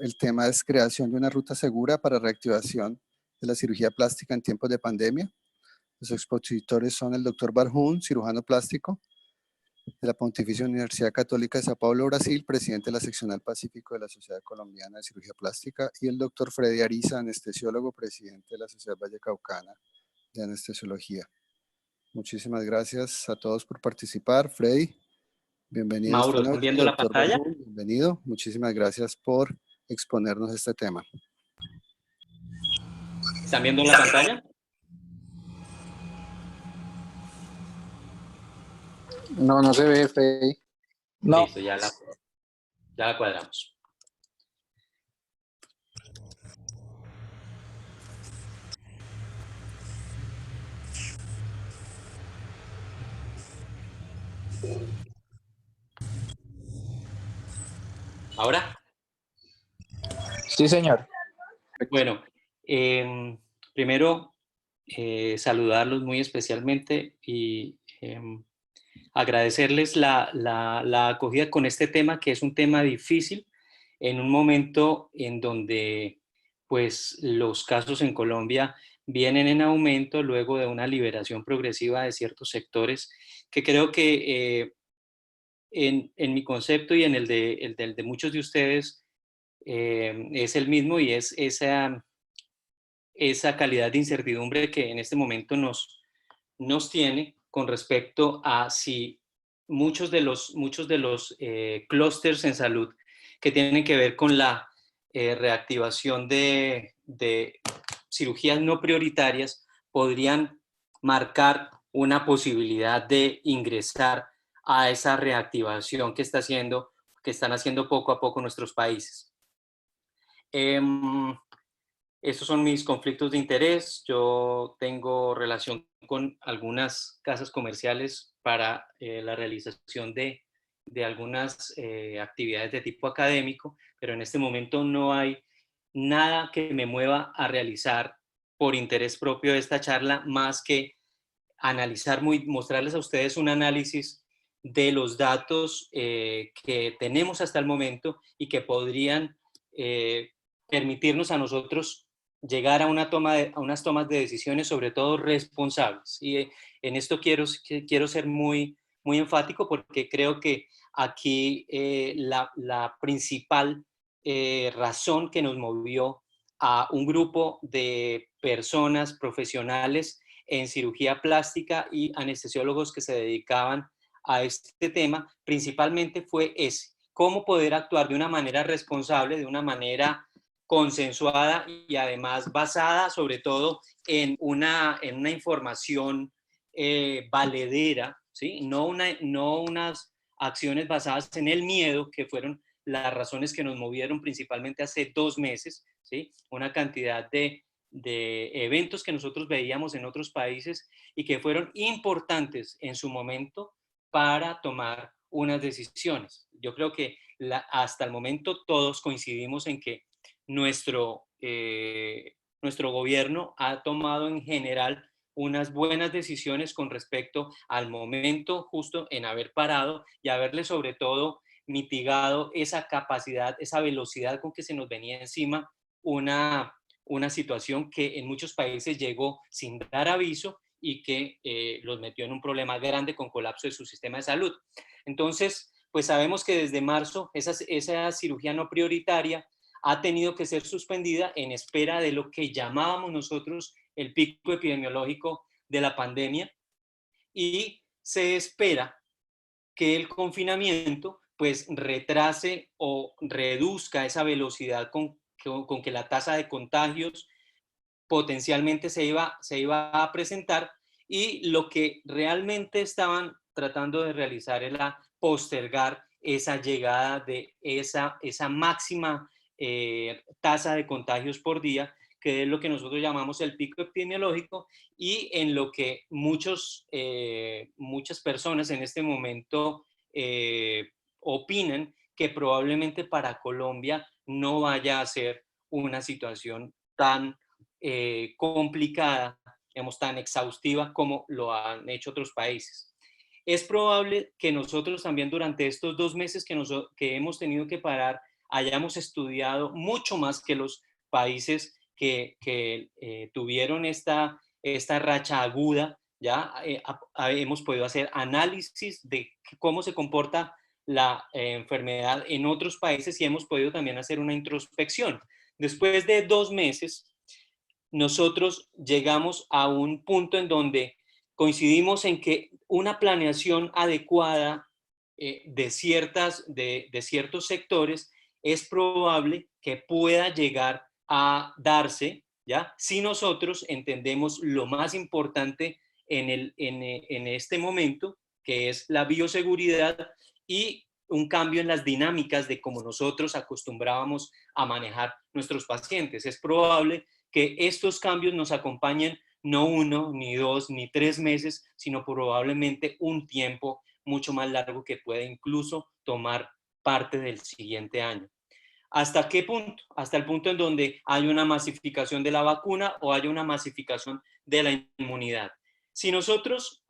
El tema es creación de una ruta segura para reactivación de la cirugía plástica en tiempos de pandemia. Los expositores son el Dr. Barjún, cirujano plástico de la Pontificia Universidad Católica de Sao Paulo, Brasil, presidente de la seccional Pacífico de la Sociedad Colombiana de Cirugía Plástica, y el Dr. Freddy Ariza, anestesiólogo, presidente de la Sociedad Vallecaucana de Anestesiología. Muchísimas gracias a todos por participar. Freddy, bienvenido Mauro, esta ¿están noche. viendo la Dr. pantalla? Barjún, bienvenido. Muchísimas gracias por exponernos este tema. ¿Están viendo la pantalla? No, no se ve, Freddy. No. Listo, ya la cuadramos. ¿Ahora? Sí, señor. Bueno, primero saludarlos muy especialmente y agradecerles la acogida con este tema, que es un tema difícil en un momento en donde pues los casos en Colombia vienen en aumento luego de una liberación progresiva de ciertos sectores, que creo que en mi concepto y en el de muchos de ustedes es el mismo, y es esa calidad de incertidumbre que en este momento nos tiene con respecto a si muchos de los clústeres en salud que tienen que ver con la reactivación de cirugías no prioritarias podrían marcar una posibilidad de ingresar a esa reactivación que están haciendo poco a poco nuestros países. Estos son mis conflictos de interés. Yo tengo relación con algunas casas comerciales para la realización de algunas actividades de tipo académico, pero en este momento no hay nada que me mueva a realizar por interés propio esta charla, más que mostrarles a ustedes un análisis de los datos que tenemos hasta el momento y que podrían permitirnos a nosotros llegar a unas tomas de decisiones, sobre todo responsables. Y en esto quiero ser muy enfático, porque creo que aquí la principal razón que nos movió a un grupo de personas profesionales en cirugía plástica y anestesiólogos que se dedicaban a este tema, principalmente fue cómo poder actuar de una manera responsable, de una manera consensuada y además basada sobre todo en una información valedera, ¿sí? No unas acciones basadas en el miedo, que fueron las razones que nos movieron principalmente hace 2 meses, ¿sí? Una cantidad de eventos que nosotros veíamos en otros países y que fueron importantes en su momento para tomar unas decisiones. Yo creo que hasta el momento todos coincidimos en que nuestro gobierno ha tomado en general unas buenas decisiones con respecto al momento justo en haber parado y haberle sobre todo mitigado esa capacidad, esa velocidad con que se nos venía encima una situación que en muchos países llegó sin dar aviso y que los metió en un problema grande con colapso de su sistema de salud. Entonces, pues sabemos que desde marzo esa cirugía no prioritaria ha tenido que ser suspendida en espera de lo que llamábamos nosotros el pico epidemiológico de la pandemia, y se espera que el confinamiento pues retrase o reduzca esa velocidad con que la tasa de contagios potencialmente se iba a presentar, y lo que realmente estaban tratando de realizar era postergar esa llegada de esa máxima tasa de contagios por día, que es lo que nosotros llamamos el pico epidemiológico, y en lo que muchas personas en este momento opinan que probablemente para Colombia no vaya a ser una situación tan complicada, digamos, tan exhaustiva como lo han hecho otros países. Es probable que nosotros también durante estos 2 meses que hemos tenido que parar hayamos estudiado mucho más que los países que tuvieron esta racha aguda, ya hemos podido hacer análisis de cómo se comporta la enfermedad en otros países y hemos podido también hacer una introspección. Después de 2 meses, nosotros llegamos a un punto en donde coincidimos en que una planeación adecuada de ciertos sectores es probable que pueda llegar a darse, ¿ya? Si nosotros entendemos lo más importante en este momento, que es la bioseguridad y un cambio en las dinámicas de cómo nosotros acostumbrábamos a manejar nuestros pacientes. Es probable que estos cambios nos acompañen no 1, ni 2, ni 3 meses, sino probablemente un tiempo mucho más largo que puede incluso tomar parte del siguiente año. ¿Hasta qué punto? Hasta el punto en donde hay una masificación de la vacuna o hay una masificación de la inmunidad. Si nosotros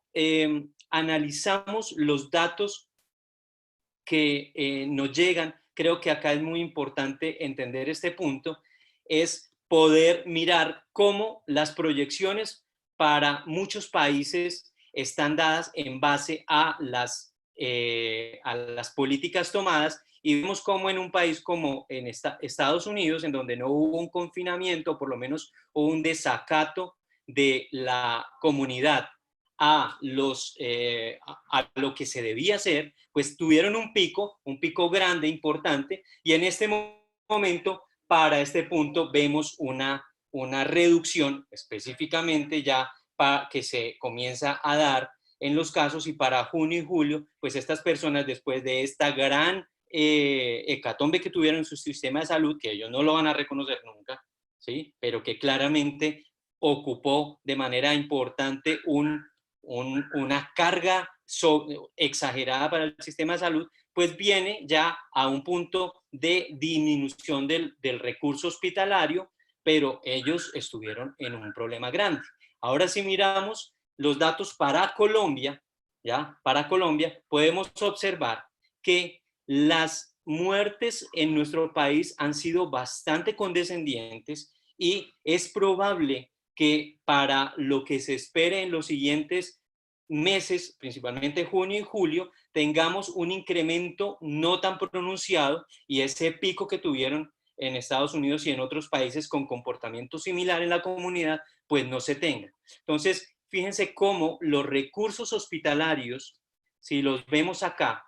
analizamos los datos que nos llegan, creo que acá es muy importante entender este punto, es poder mirar cómo las proyecciones para muchos países están dadas en base a las políticas tomadas, y vemos cómo en un país como en Estados Unidos, en donde no hubo un confinamiento, por lo menos hubo un desacato de la comunidad a lo que se debía hacer, pues tuvieron un pico grande, importante, y en este momento, para este punto, vemos una reducción específicamente ya que se comienza a dar en los casos, y para junio y julio, pues estas personas, después de esta gran hecatombe que tuvieron en su sistema de salud, que ellos no lo van a reconocer nunca, ¿sí? Pero que claramente ocupó de manera importante una carga exagerada para el sistema de salud, pues viene ya a un punto de disminución del recurso hospitalario, pero ellos estuvieron en un problema grande. Ahora, si miramos los datos para Colombia, ¿ya? Para Colombia, podemos observar que las muertes en nuestro país han sido bastante condescendientes, y es probable que para lo que se espere en los siguientes meses, principalmente junio y julio, tengamos un incremento no tan pronunciado, y ese pico que tuvieron en Estados Unidos y en otros países con comportamiento similar en la comunidad, pues no se tenga. Entonces, fíjense cómo los recursos hospitalarios, si los vemos acá,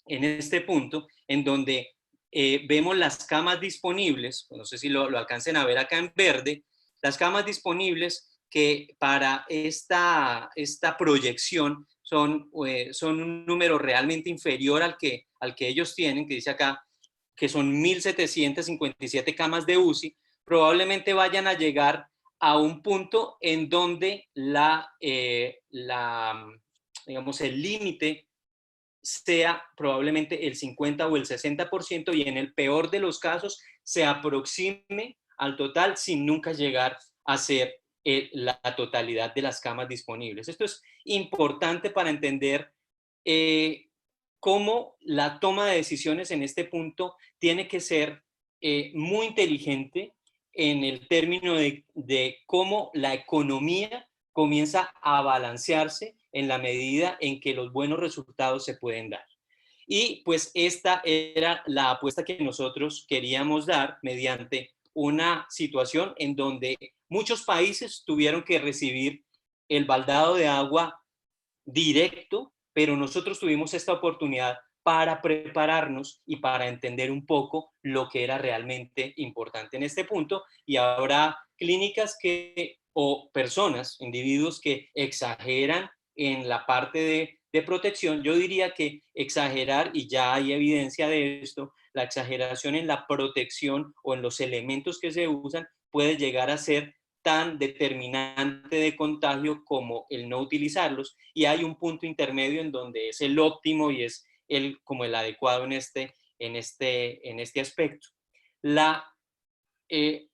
en este punto, en donde vemos las camas disponibles, no sé si lo alcancen a ver acá en verde, las camas disponibles que para esta proyección son un número realmente inferior al que ellos tienen, que dice acá que son 1.757 camas de UCI, probablemente vayan a llegar a un punto en donde digamos, el límite sea probablemente el 50 o el 60%, y en el peor de los casos se aproxime al total sin nunca llegar a ser la totalidad de las camas disponibles. Esto es importante para entender cómo la toma de decisiones en este punto tiene que ser muy inteligente en el término de cómo la economía comienza a balancearse en la medida en que los buenos resultados se pueden dar. Y pues esta era la apuesta que nosotros queríamos dar mediante una situación en donde muchos países tuvieron que recibir el baldado de agua directo, pero nosotros tuvimos esta oportunidad para prepararnos y para entender un poco lo que era realmente importante en este punto, y habrá clínicas o personas, individuos que exageran en la parte de protección. Yo diría que exagerar, y ya hay evidencia de esto, la exageración en la protección o en los elementos que se usan puede llegar a ser tan determinante de contagio como el no utilizarlos, y hay un punto intermedio en donde es el óptimo y es como el adecuado en este aspecto.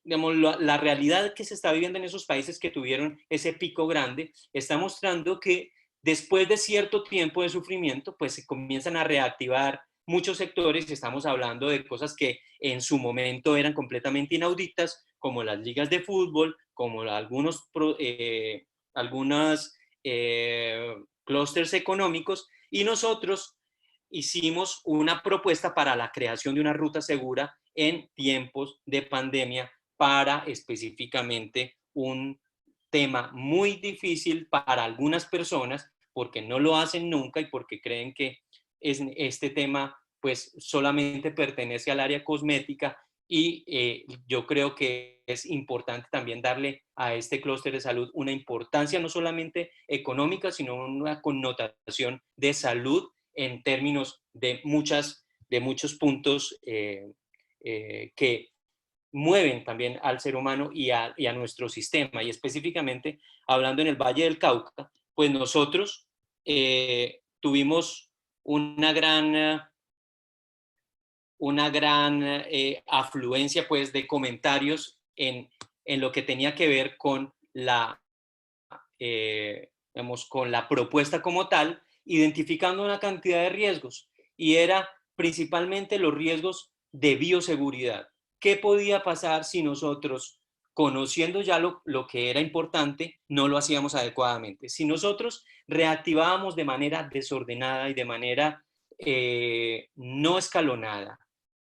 Digamos, la realidad que se está viviendo en esos países que tuvieron ese pico grande está mostrando que después de cierto tiempo de sufrimiento, pues se comienzan a reactivar muchos sectores, estamos hablando de cosas que en su momento eran completamente inauditas, como las ligas de fútbol, como algunos clústeres económicos, y nosotros hicimos una propuesta para la creación de una ruta segura en tiempos de pandemia para específicamente un tema muy difícil para algunas personas porque no lo hacen nunca y porque creen que este tema pues solamente pertenece al área cosmética y yo creo que es importante también darle a este clúster de salud una importancia no solamente económica, sino una connotación de salud en términos de muchos puntos que mueven también al ser humano y a nuestro sistema. Y específicamente, hablando en el Valle del Cauca, pues nosotros tuvimos una gran afluencia pues, de comentarios en lo que tenía que ver con con la propuesta como tal, identificando una cantidad de riesgos, y era principalmente los riesgos de bioseguridad. ¿Qué podía pasar si nosotros, conociendo ya lo que era importante, no lo hacíamos adecuadamente? Si nosotros reactivábamos de manera desordenada y de manera no escalonada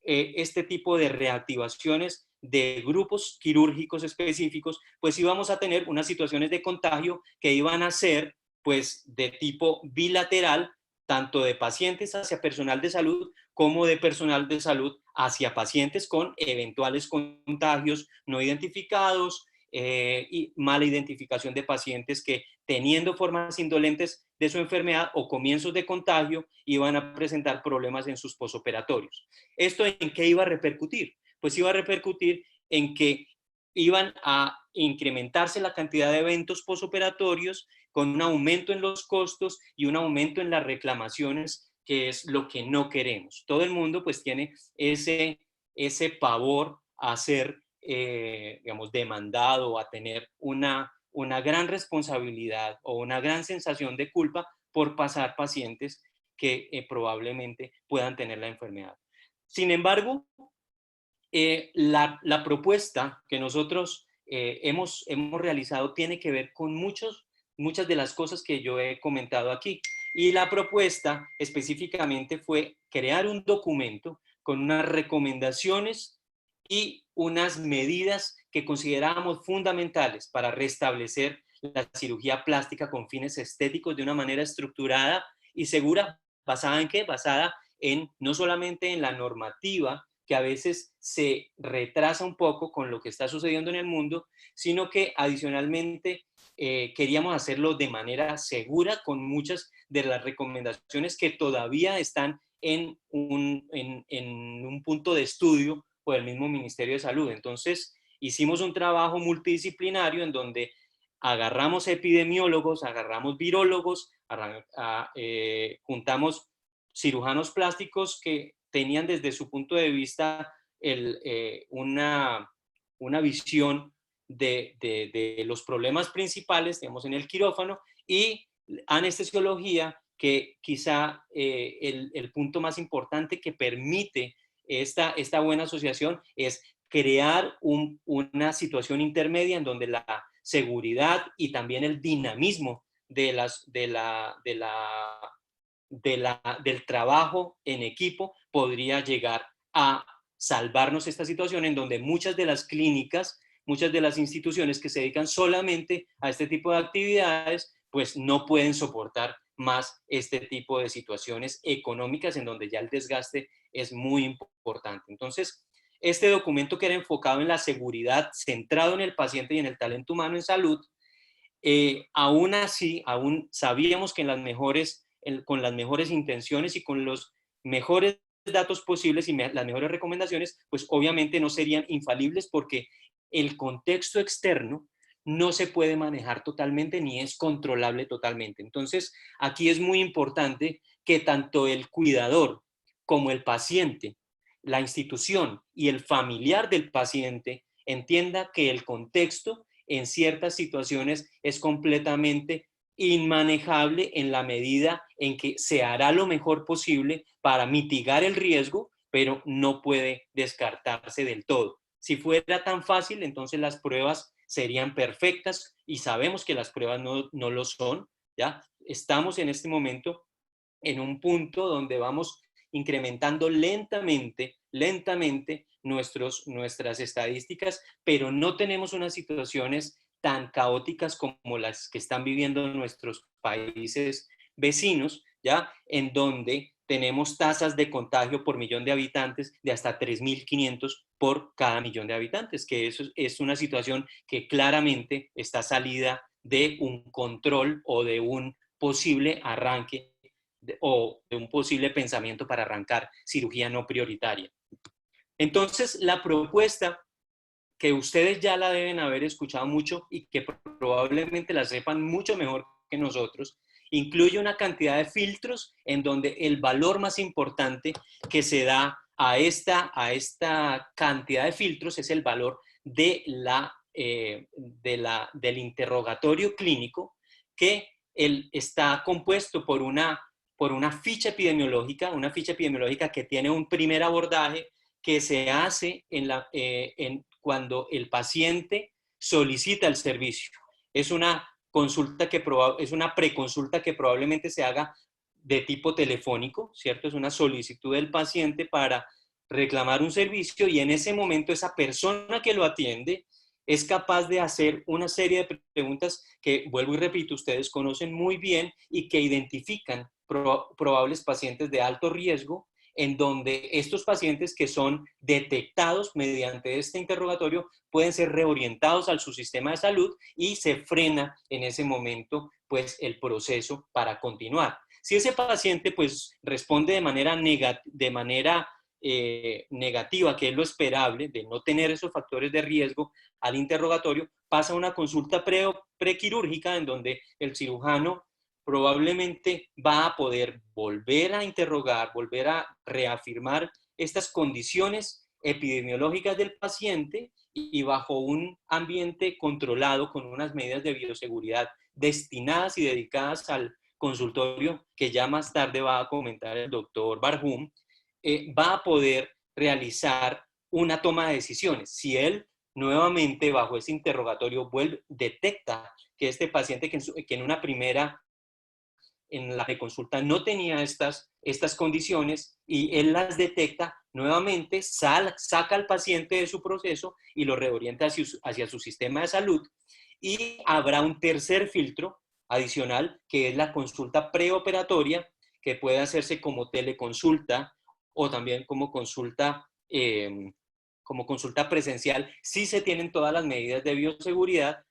este tipo de reactivaciones de grupos quirúrgicos específicos, pues íbamos a tener unas situaciones de contagio que iban a ser pues de tipo bilateral, tanto de pacientes hacia personal de salud como de personal de salud hacia pacientes con eventuales contagios no identificados y mala identificación de pacientes que teniendo formas indolentes de su enfermedad o comienzos de contagio iban a presentar problemas en sus posoperatorios. ¿Esto en qué iba a repercutir? Pues iba a repercutir en que iban a incrementarse la cantidad de eventos posoperatorios con un aumento en los costos y un aumento en las reclamaciones, que es lo que no queremos. Todo el mundo pues tiene ese pavor a ser, digamos, demandado o a tener una gran responsabilidad o una gran sensación de culpa por pasar pacientes que probablemente puedan tener la enfermedad. Sin embargo, la propuesta que nosotros hemos realizado tiene que ver con muchas de las cosas que yo he comentado aquí. Y la propuesta específicamente fue crear un documento con unas recomendaciones y unas medidas que considerábamos fundamentales para restablecer la cirugía plástica con fines estéticos de una manera estructurada y segura. ¿Basada en qué? Basada en no solamente en la normativa, que a veces se retrasa un poco con lo que está sucediendo en el mundo, sino que adicionalmente queríamos hacerlo de manera segura con muchas de las recomendaciones que todavía están en un punto de estudio por el mismo Ministerio de Salud. Entonces, hicimos un trabajo multidisciplinario en donde agarramos epidemiólogos, agarramos virólogos, juntamos cirujanos plásticos que tenían desde su punto de vista una visión de los problemas principales, digamos, en el quirófano, y anestesiología, que quizá el punto más importante que permite esta buena asociación es crear una situación intermedia en donde la seguridad y también el dinamismo del trabajo en equipo podría llegar a salvarnos esta situación en donde muchas de las clínicas, muchas de las instituciones que se dedican solamente a este tipo de actividades, pues no pueden soportar más este tipo de situaciones económicas en donde ya el desgaste es muy importante. Entonces, este documento, que era enfocado en la seguridad, centrado en el paciente y en el talento humano en salud, aún así, aún sabíamos que con las mejores intenciones y con los mejores datos posibles y las mejores recomendaciones, pues obviamente no serían infalibles, porque el contexto externo no se puede manejar totalmente ni es controlable totalmente. Entonces, aquí es muy importante que tanto el cuidador como el paciente, la institución y el familiar del paciente entienda que el contexto en ciertas situaciones es completamente inmanejable en la medida en que se hará lo mejor posible para mitigar el riesgo, pero no puede descartarse del todo. Si fuera tan fácil, entonces las pruebas serían perfectas y sabemos que las pruebas no lo son, ¿ya? Estamos en este momento en un punto donde vamos incrementando lentamente nuestras estadísticas, pero no tenemos unas situaciones tan caóticas como las que están viviendo nuestros países vecinos, ¿ya? En donde tenemos tasas de contagio por millón de habitantes de hasta 3.500 por cada millón de habitantes, que eso es una situación que claramente está salida de un control o de un posible arranque o de un posible pensamiento para arrancar cirugía no prioritaria. Entonces, la propuesta, que ustedes ya la deben haber escuchado mucho y que probablemente la sepan mucho mejor que nosotros, incluye una cantidad de filtros en donde el valor más importante que se da a esta cantidad de filtros es el valor de del interrogatorio clínico, que está compuesto por una ficha epidemiológica que tiene un primer abordaje que se hace cuando el paciente solicita el servicio. Es una preconsulta que probablemente se haga de tipo telefónico, ¿cierto? Es una solicitud del paciente para reclamar un servicio y en ese momento esa persona que lo atiende es capaz de hacer una serie de preguntas que, vuelvo y repito, ustedes conocen muy bien y que identifican probables pacientes de alto riesgo, en donde estos pacientes que son detectados mediante este interrogatorio pueden ser reorientados al su sistema de salud y se frena en ese momento pues el proceso para continuar. Si ese paciente pues responde de manera negativa, que es lo esperable, de no tener esos factores de riesgo al interrogatorio, pasa a una consulta prequirúrgica en donde el cirujano probablemente va a poder volver a interrogar, volver a reafirmar estas condiciones epidemiológicas del paciente y bajo un ambiente controlado con unas medidas de bioseguridad destinadas y dedicadas al consultorio, que ya más tarde va a comentar el doctor Barhum, va a poder realizar una toma de decisiones. Si él nuevamente bajo ese interrogatorio detecta que este paciente que en una primera en la consulta no tenía estas condiciones y él las detecta, nuevamente saca al paciente de su proceso y lo reorienta hacia su sistema de salud, y habrá un tercer filtro adicional que es la consulta preoperatoria, que puede hacerse como teleconsulta o también como consulta presencial si se tienen todas las medidas de bioseguridad.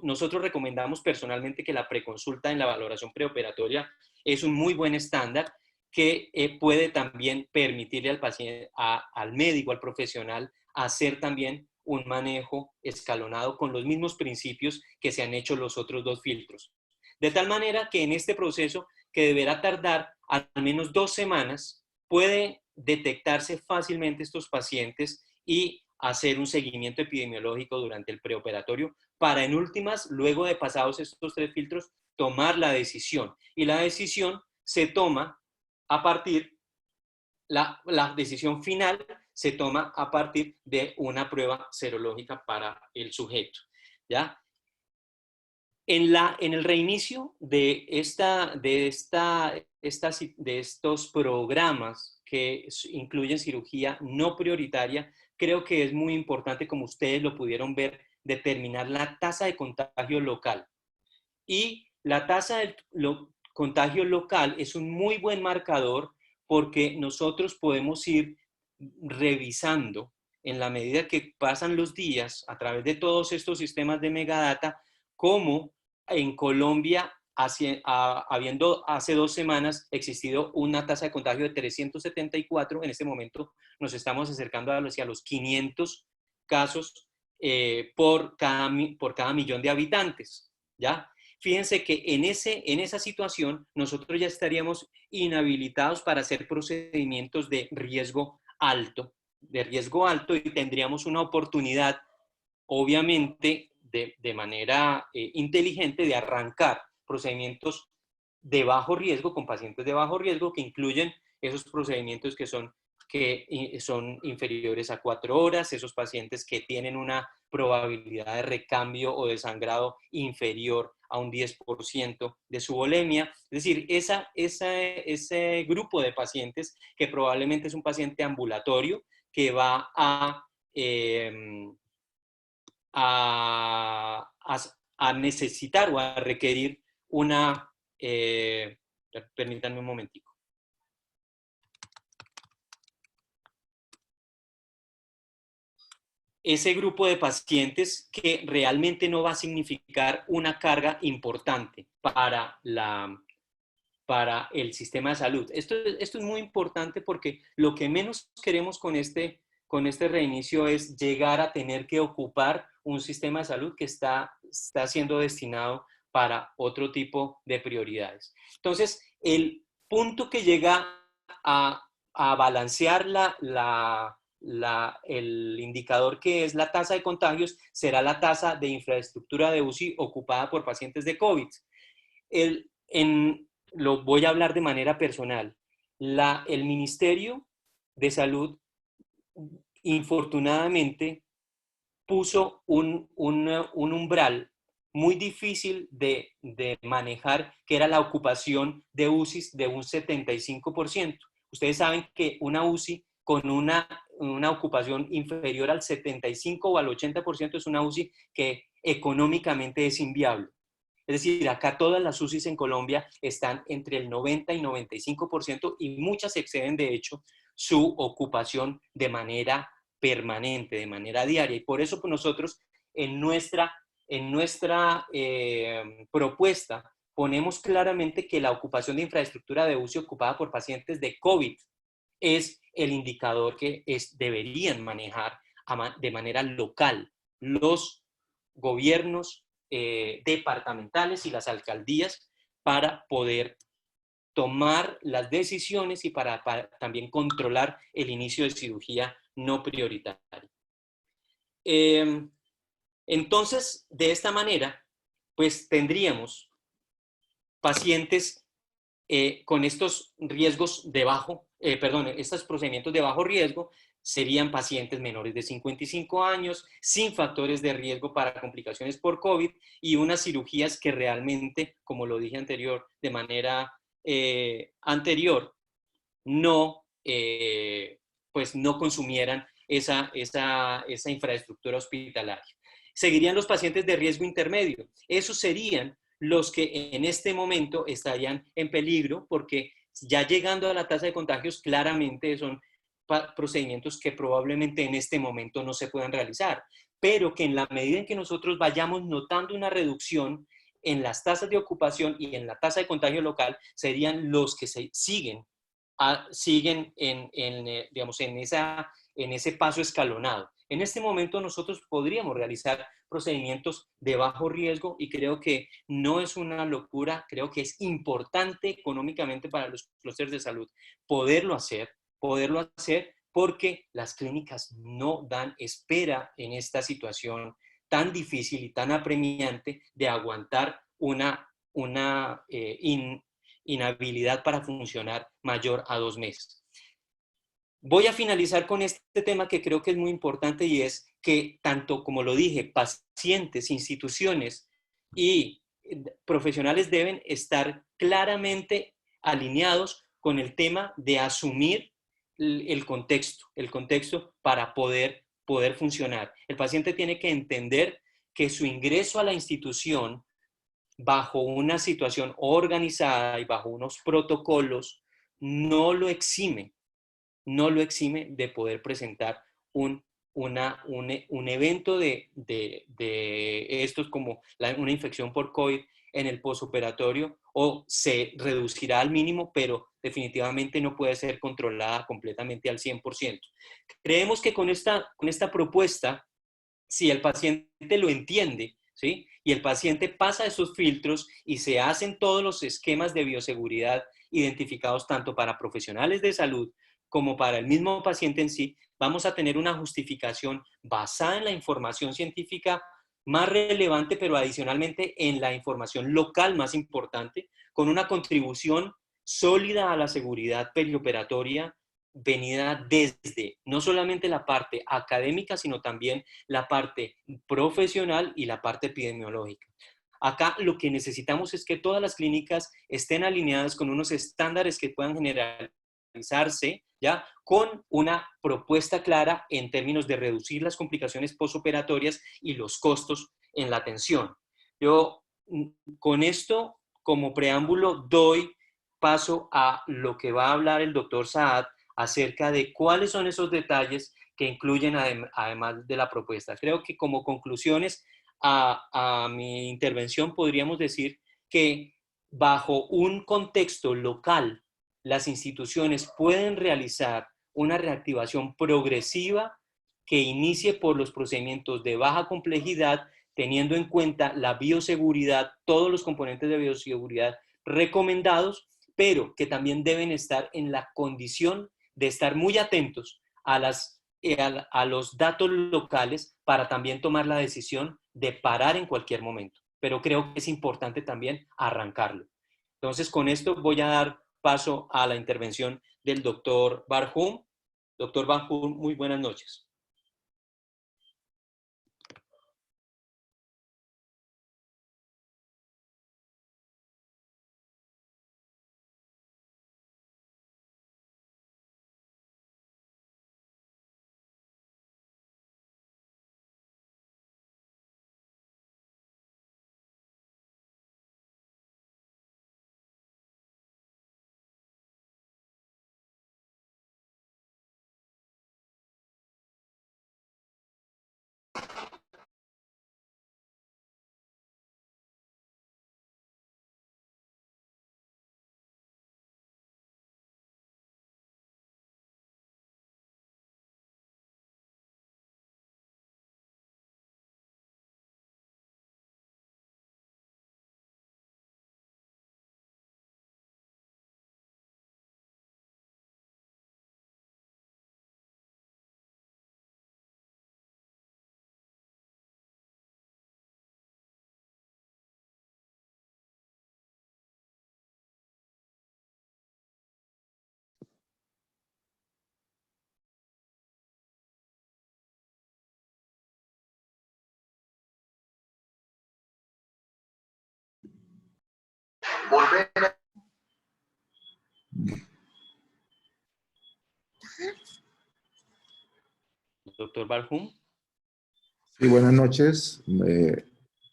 Nosotros recomendamos personalmente que la preconsulta en la valoración preoperatoria es un muy buen estándar que puede también permitirle al paciente, al médico, al profesional, hacer también un manejo escalonado con los mismos principios que se han hecho los otros dos filtros. De tal manera que en este proceso, que deberá tardar al menos 2 semanas, puede detectarse fácilmente estos pacientes y hacer un seguimiento epidemiológico durante el preoperatorio para, en últimas, luego de pasados estos 3 filtros, tomar la decisión. Y la decisión se toma a partir, la decisión final se toma a partir de una prueba serológica para el sujeto, ¿ya? En el reinicio de estos programas que incluyen cirugía no prioritaria, creo que es muy importante, como ustedes lo pudieron ver, determinar la tasa de contagio local. Y la tasa de contagio local es un muy buen marcador porque nosotros podemos ir revisando en la medida que pasan los días a través de todos estos sistemas de megadata, cómo en Colombia, habiendo hace 2 semanas existido una tasa de contagio de 374, en este momento nos estamos acercando hacia los 500 casos por cada millón de habitantes, ¿ya? Fíjense que en esa situación nosotros ya estaríamos inhabilitados para hacer procedimientos de riesgo alto, y tendríamos una oportunidad, obviamente, de manera inteligente de arrancar procedimientos de bajo riesgo, con pacientes de bajo riesgo, que incluyen esos procedimientos que son inferiores a 4 horas, esos pacientes que tienen una probabilidad de recambio o de sangrado inferior a un 10% de su volemia. Es decir, ese grupo de pacientes que probablemente es un paciente ambulatorio que va a necesitar o a requerir una... permítanme un momentico. Ese grupo de pacientes que realmente no va a significar una carga importante para el sistema de salud. Esto es muy importante porque lo que menos queremos con este reinicio es llegar a tener que ocupar un sistema de salud que está siendo destinado para otro tipo de prioridades. Entonces, el punto que llega a balancear el indicador que es la tasa de contagios será la tasa de infraestructura de UCI ocupada por pacientes de COVID. Lo voy a hablar de manera personal. El Ministerio de Salud, infortunadamente, puso un umbral muy difícil de manejar, que era la ocupación de UCIs de un 75%. Ustedes saben que una UCI con una ocupación inferior al 75 o al 80% es una UCI que económicamente es inviable. Es decir, acá todas las UCIs en Colombia están entre el 90 y 95% y muchas exceden, de hecho, su ocupación de manera permanente, de manera diaria. Y por eso pues, nosotros en nuestra propuesta ponemos claramente que la ocupación de infraestructura de UCI ocupada por pacientes de COVID es el indicador que deberían manejar de manera local los gobiernos departamentales y las alcaldías para poder tomar las decisiones y para también controlar el inicio de cirugía no prioritaria. Entonces, de esta manera, pues tendríamos pacientes con estos riesgos estos procedimientos de bajo riesgo, serían pacientes menores de 55 años, sin factores de riesgo para complicaciones por COVID y unas cirugías que realmente, como lo dije de manera anterior, no consumieran esa infraestructura hospitalaria. Seguirían los pacientes de riesgo intermedio. Esos serían los que en este momento estarían en peligro porque ya llegando a la tasa de contagios claramente son procedimientos que probablemente en este momento no se puedan realizar, pero que en la medida en que nosotros vayamos notando una reducción en las tasas de ocupación y en la tasa de contagio local, serían los que siguen en ese paso escalonado. En este momento nosotros podríamos realizar procedimientos de bajo riesgo y creo que no es una locura, creo que es importante económicamente para los clústeres de salud poderlo hacer porque las clínicas no dan espera en esta situación tan difícil y tan apremiante de aguantar una inhabilidad para funcionar mayor a 2 meses. Voy a finalizar con este tema que creo que es muy importante y es que tanto, como lo dije, pacientes, instituciones y profesionales deben estar claramente alineados con el tema de asumir el contexto para poder funcionar. El paciente tiene que entender que su ingreso a la institución bajo una situación organizada y bajo unos protocolos no lo exime de poder presentar un evento de estos como una infección por COVID en el postoperatorio o se reducirá al mínimo, pero definitivamente no puede ser controlada completamente al 100%. Creemos que con esta propuesta, si el paciente lo entiende, ¿sí? Y el paciente pasa esos filtros y se hacen todos los esquemas de bioseguridad identificados tanto para profesionales de salud como para el mismo paciente en sí, vamos a tener una justificación basada en la información científica más relevante, pero adicionalmente en la información local más importante, con una contribución sólida a la seguridad perioperatoria venida desde no solamente la parte académica, sino también la parte profesional y la parte epidemiológica. Acá lo que necesitamos es que todas las clínicas estén alineadas con unos estándares que puedan generalizarse, ¿ya? Con una propuesta clara en términos de reducir las complicaciones postoperatorias y los costos en la atención. Yo con esto, como preámbulo, doy paso a lo que va a hablar el doctor Saad acerca de cuáles son esos detalles que incluyen además de la propuesta. Creo que como conclusiones a mi intervención podríamos decir que bajo un contexto local, las instituciones pueden realizar una reactivación progresiva que inicie por los procedimientos de baja complejidad, teniendo en cuenta la bioseguridad, todos los componentes de bioseguridad recomendados, pero que también deben estar en la condición de estar muy atentos a los datos locales para también tomar la decisión de parar en cualquier momento. Pero creo que es importante también arrancarlo. Entonces, con esto voy a dar paso a la intervención del doctor Barhum. Doctor Barhum, muy buenas noches. Doctor Barhum. Sí, buenas noches.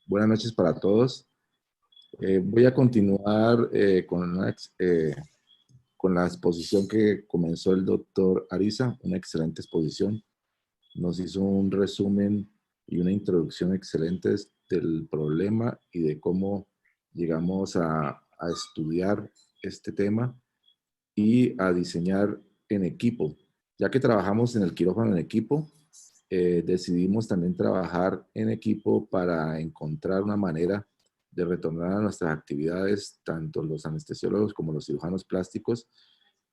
Buenas noches para todos. Voy a continuar con la exposición que comenzó el doctor Ariza, una excelente exposición. Nos hizo un resumen y una introducción excelentes del problema y de cómo llegamos a estudiar este tema y a diseñar en equipo. Ya que trabajamos en el quirófano en equipo, decidimos también trabajar en equipo para encontrar una manera de retornar a nuestras actividades, tanto los anestesiólogos como los cirujanos plásticos,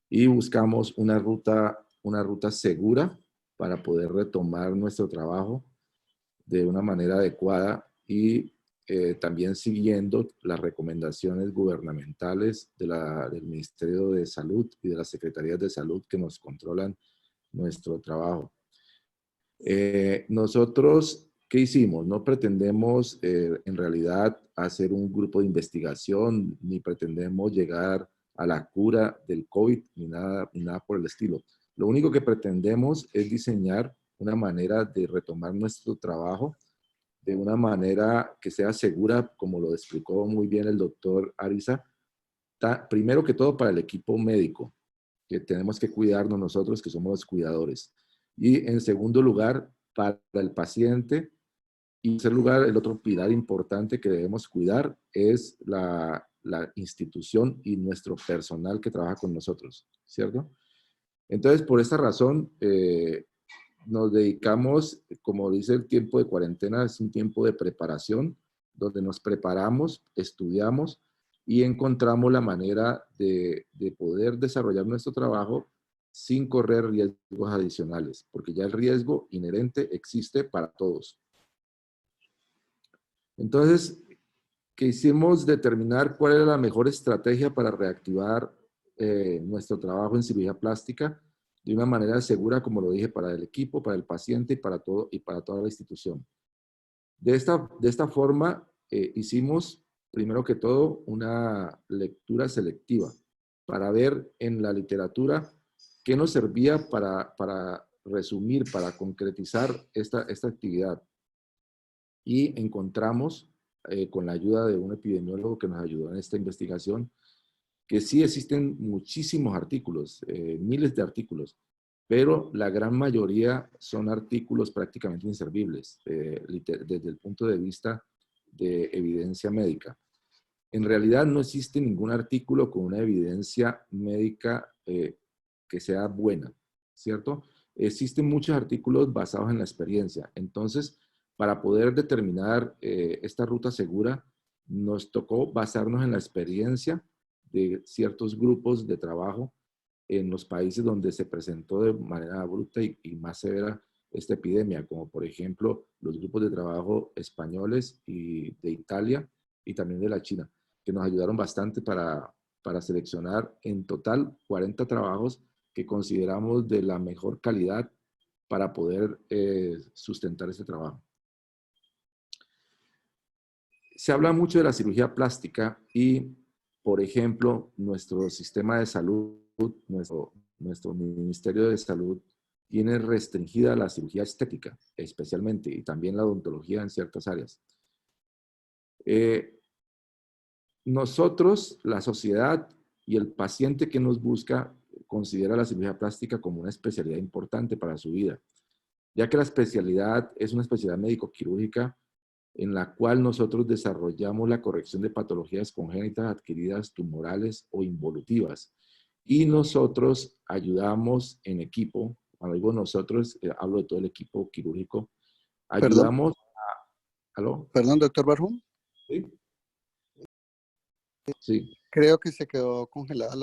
y buscamos una ruta segura para poder retomar nuestro trabajo de una manera adecuada y también siguiendo las recomendaciones gubernamentales del Ministerio de Salud y de las Secretarías de Salud que nos controlan nuestro trabajo. Nosotros, ¿qué hicimos? No pretendemos en realidad hacer un grupo de investigación, ni pretendemos llegar a la cura del COVID, ni nada por el estilo. Lo único que pretendemos es diseñar una manera de retomar nuestro trabajo de una manera que sea segura, como lo explicó muy bien el doctor Ariza, primero que todo para el equipo médico, que tenemos que cuidarnos nosotros, que somos los cuidadores. Y en segundo lugar, para el paciente. Y en tercer lugar, el otro pilar importante que debemos cuidar es la institución y nuestro personal que trabaja con nosotros, ¿cierto? Entonces, por esta razón, nos dedicamos, como dice el tiempo de cuarentena, es un tiempo de preparación, donde nos preparamos, estudiamos y encontramos la manera de poder desarrollar nuestro trabajo sin correr riesgos adicionales, porque ya el riesgo inherente existe para todos. Entonces, quisimos determinar cuál era la mejor estrategia para reactivar nuestro trabajo en cirugía plástica de una manera segura, como lo dije, para el equipo, para el paciente y para toda la institución. De esta forma, hicimos, primero que todo, una lectura selectiva para ver en la literatura qué nos servía para resumir, para concretizar esta actividad. Y encontramos, con la ayuda de un epidemiólogo que nos ayudó en esta investigación, que sí existen muchísimos artículos, miles de artículos, pero la gran mayoría son artículos prácticamente inservibles desde el punto de vista de evidencia médica. En realidad no existe ningún artículo con una evidencia médica que sea buena, ¿cierto? Existen muchos artículos basados en la experiencia. Entonces, para poder determinar esta ruta segura, nos tocó basarnos en la experiencia de ciertos grupos de trabajo en los países donde se presentó de manera bruta y más severa esta epidemia, como por ejemplo los grupos de trabajo españoles y de Italia y también de la China, que nos ayudaron bastante para seleccionar en total 40 trabajos que consideramos de la mejor calidad para poder sustentar este trabajo. Se habla mucho de la cirugía plástica y, por ejemplo, nuestro sistema de salud, nuestro Ministerio de Salud, tiene restringida la cirugía estética, especialmente, y también la odontología en ciertas áreas. Nosotros, la sociedad y el paciente que nos busca, considera la cirugía plástica como una especialidad importante para su vida, ya que la especialidad es una especialidad médico-quirúrgica en la cual nosotros desarrollamos la corrección de patologías congénitas adquiridas, tumorales o involutivas. Y nosotros ayudamos en equipo, cuando digo nosotros, hablo de todo el equipo quirúrgico, Perdón, ayudamos a... ¿Aló? perdón, doctor Barhum. Sí. Sí. Creo que se quedó congelada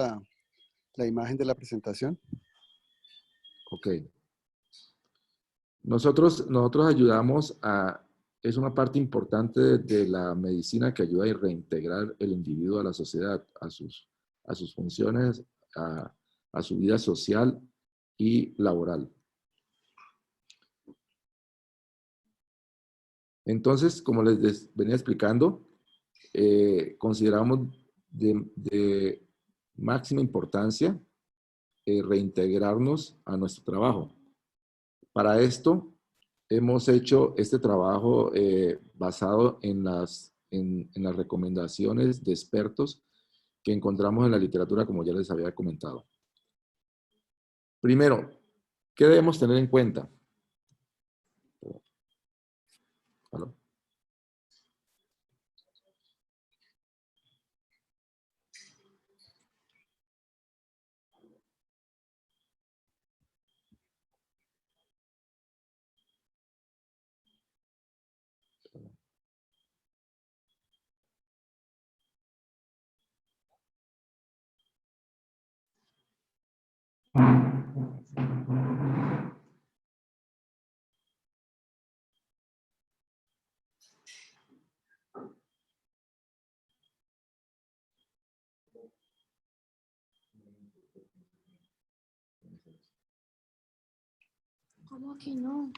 la imagen de la presentación. Ok. Nosotros ayudamos a... Es una parte importante de la medicina que ayuda a reintegrar el individuo a la sociedad, a sus funciones, a su vida social y laboral. Entonces, como les venía explicando, consideramos de máxima importancia reintegrarnos a nuestro trabajo. Para esto, hemos hecho este trabajo basado en las recomendaciones de expertos que encontramos en la literatura, como ya les había comentado. Primero, ¿qué debemos tener en cuenta? ¿Aló? ¿Cómo que no?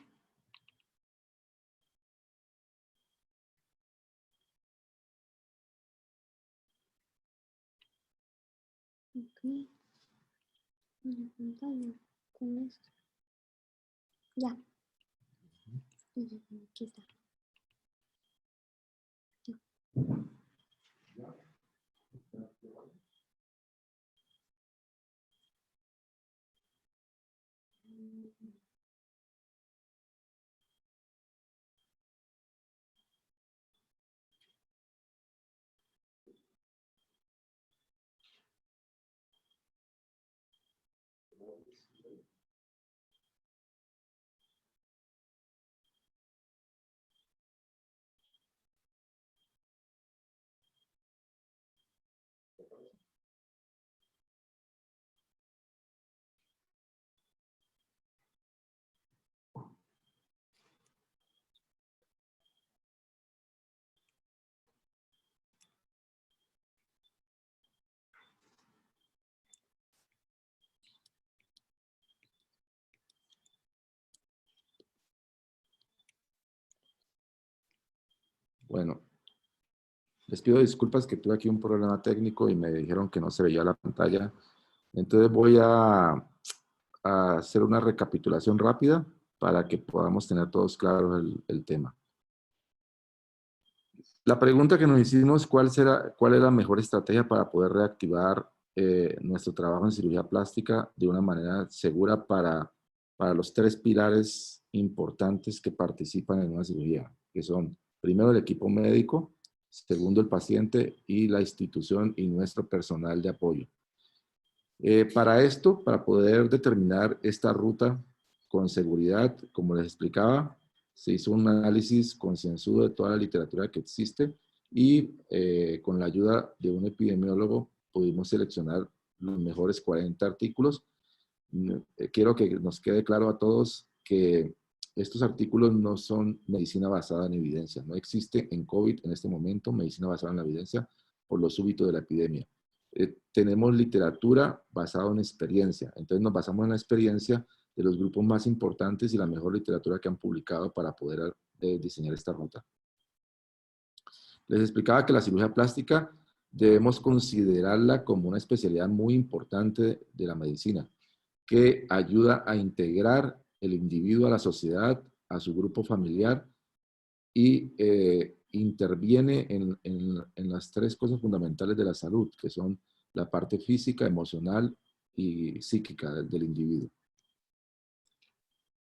Ok. En la pantalla, con esto. Ya. Aquí está. Bueno, les pido disculpas que tuve aquí un problema técnico y me dijeron que no se veía la pantalla. Entonces voy a hacer una recapitulación rápida para que podamos tener todos claros el tema. La pregunta que nos hicimos, ¿cuál es la mejor estrategia para poder reactivar nuestro trabajo en cirugía plástica de una manera segura para los tres pilares importantes que participan en una cirugía? Que son, primero, el equipo médico, segundo, el paciente y la institución y nuestro personal de apoyo. Para esto, para poder determinar esta ruta con seguridad, como les explicaba, se hizo un análisis concienzudo de toda la literatura que existe y con la ayuda de un epidemiólogo pudimos seleccionar los mejores 40 artículos. Quiero que nos quede claro a todos que estos artículos no son medicina basada en evidencia. No existe en COVID en este momento medicina basada en la evidencia por lo súbito de la epidemia. Tenemos literatura basada en experiencia. Entonces nos basamos en la experiencia de los grupos más importantes y la mejor literatura que han publicado para poder diseñar esta ruta. Les explicaba que la cirugía plástica debemos considerarla como una especialidad muy importante de la medicina, que ayuda a integrar el individuo a la sociedad, a su grupo familiar y interviene en las tres cosas fundamentales de la salud, que son la parte física, emocional y psíquica del individuo.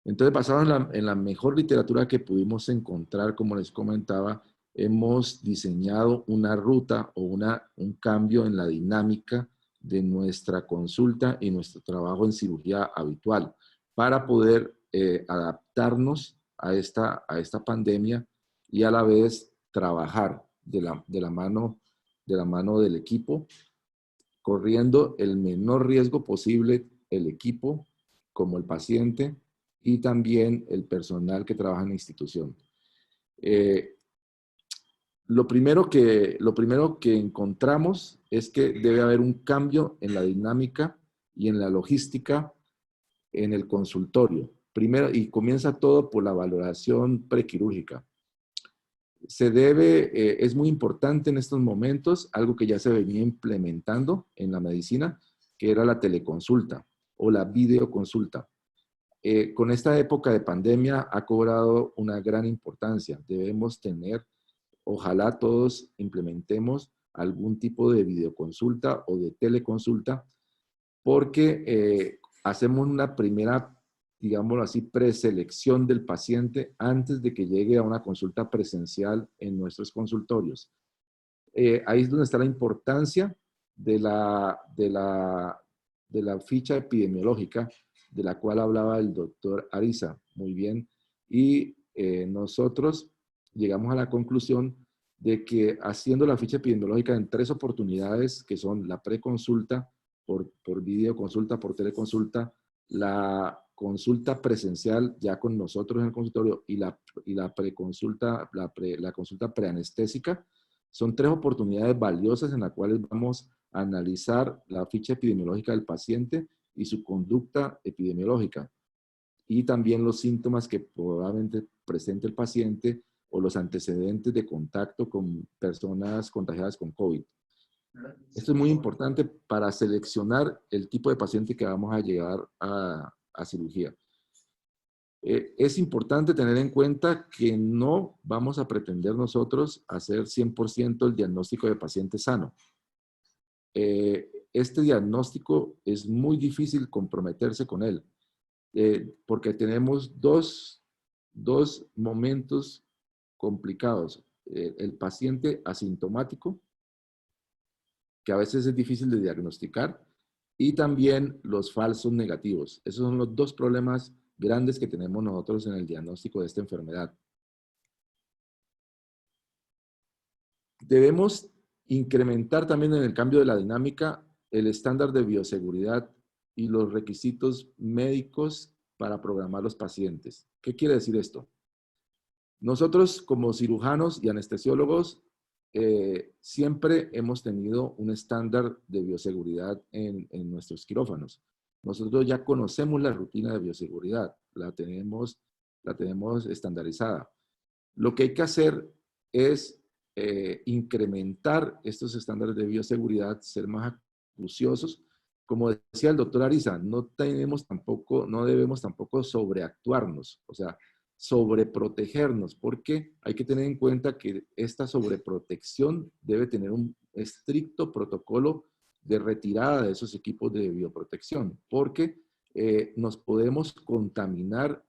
Entonces, basado en la mejor literatura que pudimos encontrar, como les comentaba, hemos diseñado una ruta o un cambio en la dinámica de nuestra consulta y nuestro trabajo en cirugía habitual para poder adaptarnos a esta pandemia y a la vez trabajar de la mano del equipo, corriendo el menor riesgo posible el equipo como el paciente y también el personal que trabaja en la institución. Lo primero que encontramos es que debe haber un cambio en la dinámica y en la logística en el consultorio. Primero, y comienza todo por la valoración prequirúrgica. Es muy importante en estos momentos, algo que ya se venía implementando en la medicina, que era la teleconsulta o la videoconsulta. Con esta época de pandemia ha cobrado una gran importancia. Debemos tener, ojalá todos implementemos algún tipo de videoconsulta o de teleconsulta, porque hacemos una primera, digámoslo así, preselección del paciente antes de que llegue a una consulta presencial en nuestros consultorios. Ahí es donde está la importancia de la ficha epidemiológica, de la cual hablaba el doctor Ariza, muy bien. Y nosotros llegamos a la conclusión de que haciendo la ficha epidemiológica en 3 oportunidades, que son la preconsulta, por videoconsulta, por teleconsulta, la consulta presencial ya con nosotros en el consultorio y la preconsulta, la consulta preanestésica, son 3 oportunidades valiosas en las cuales vamos a analizar la ficha epidemiológica del paciente y su conducta epidemiológica y también los síntomas que probablemente presente el paciente o los antecedentes de contacto con personas contagiadas con COVID. Esto es muy importante para seleccionar el tipo de paciente que vamos a llegar a cirugía. Es importante tener en cuenta que no vamos a pretender nosotros hacer 100% el diagnóstico de paciente sano. Este diagnóstico es muy difícil comprometerse con él, porque tenemos dos momentos complicados. El paciente asintomático, que a veces es difícil de diagnosticar, y también los falsos negativos. Esos son los 2 problemas grandes que tenemos nosotros en el diagnóstico de esta enfermedad. Debemos incrementar también en el cambio de la dinámica el estándar de bioseguridad y los requisitos médicos para programar los pacientes. ¿Qué quiere decir esto? Nosotros como cirujanos y anestesiólogos siempre hemos tenido un estándar de bioseguridad en nuestros quirófanos. Nosotros ya conocemos la rutina de bioseguridad, la tenemos estandarizada. Lo que hay que hacer es incrementar estos estándares de bioseguridad, ser más acuciosos. Como decía el doctor Ariza, no debemos tampoco sobreactuarnos, o sea, sobreprotegernos, porque hay que tener en cuenta que esta sobreprotección debe tener un estricto protocolo de retirada de esos equipos de bioprotección, porque nos podemos contaminar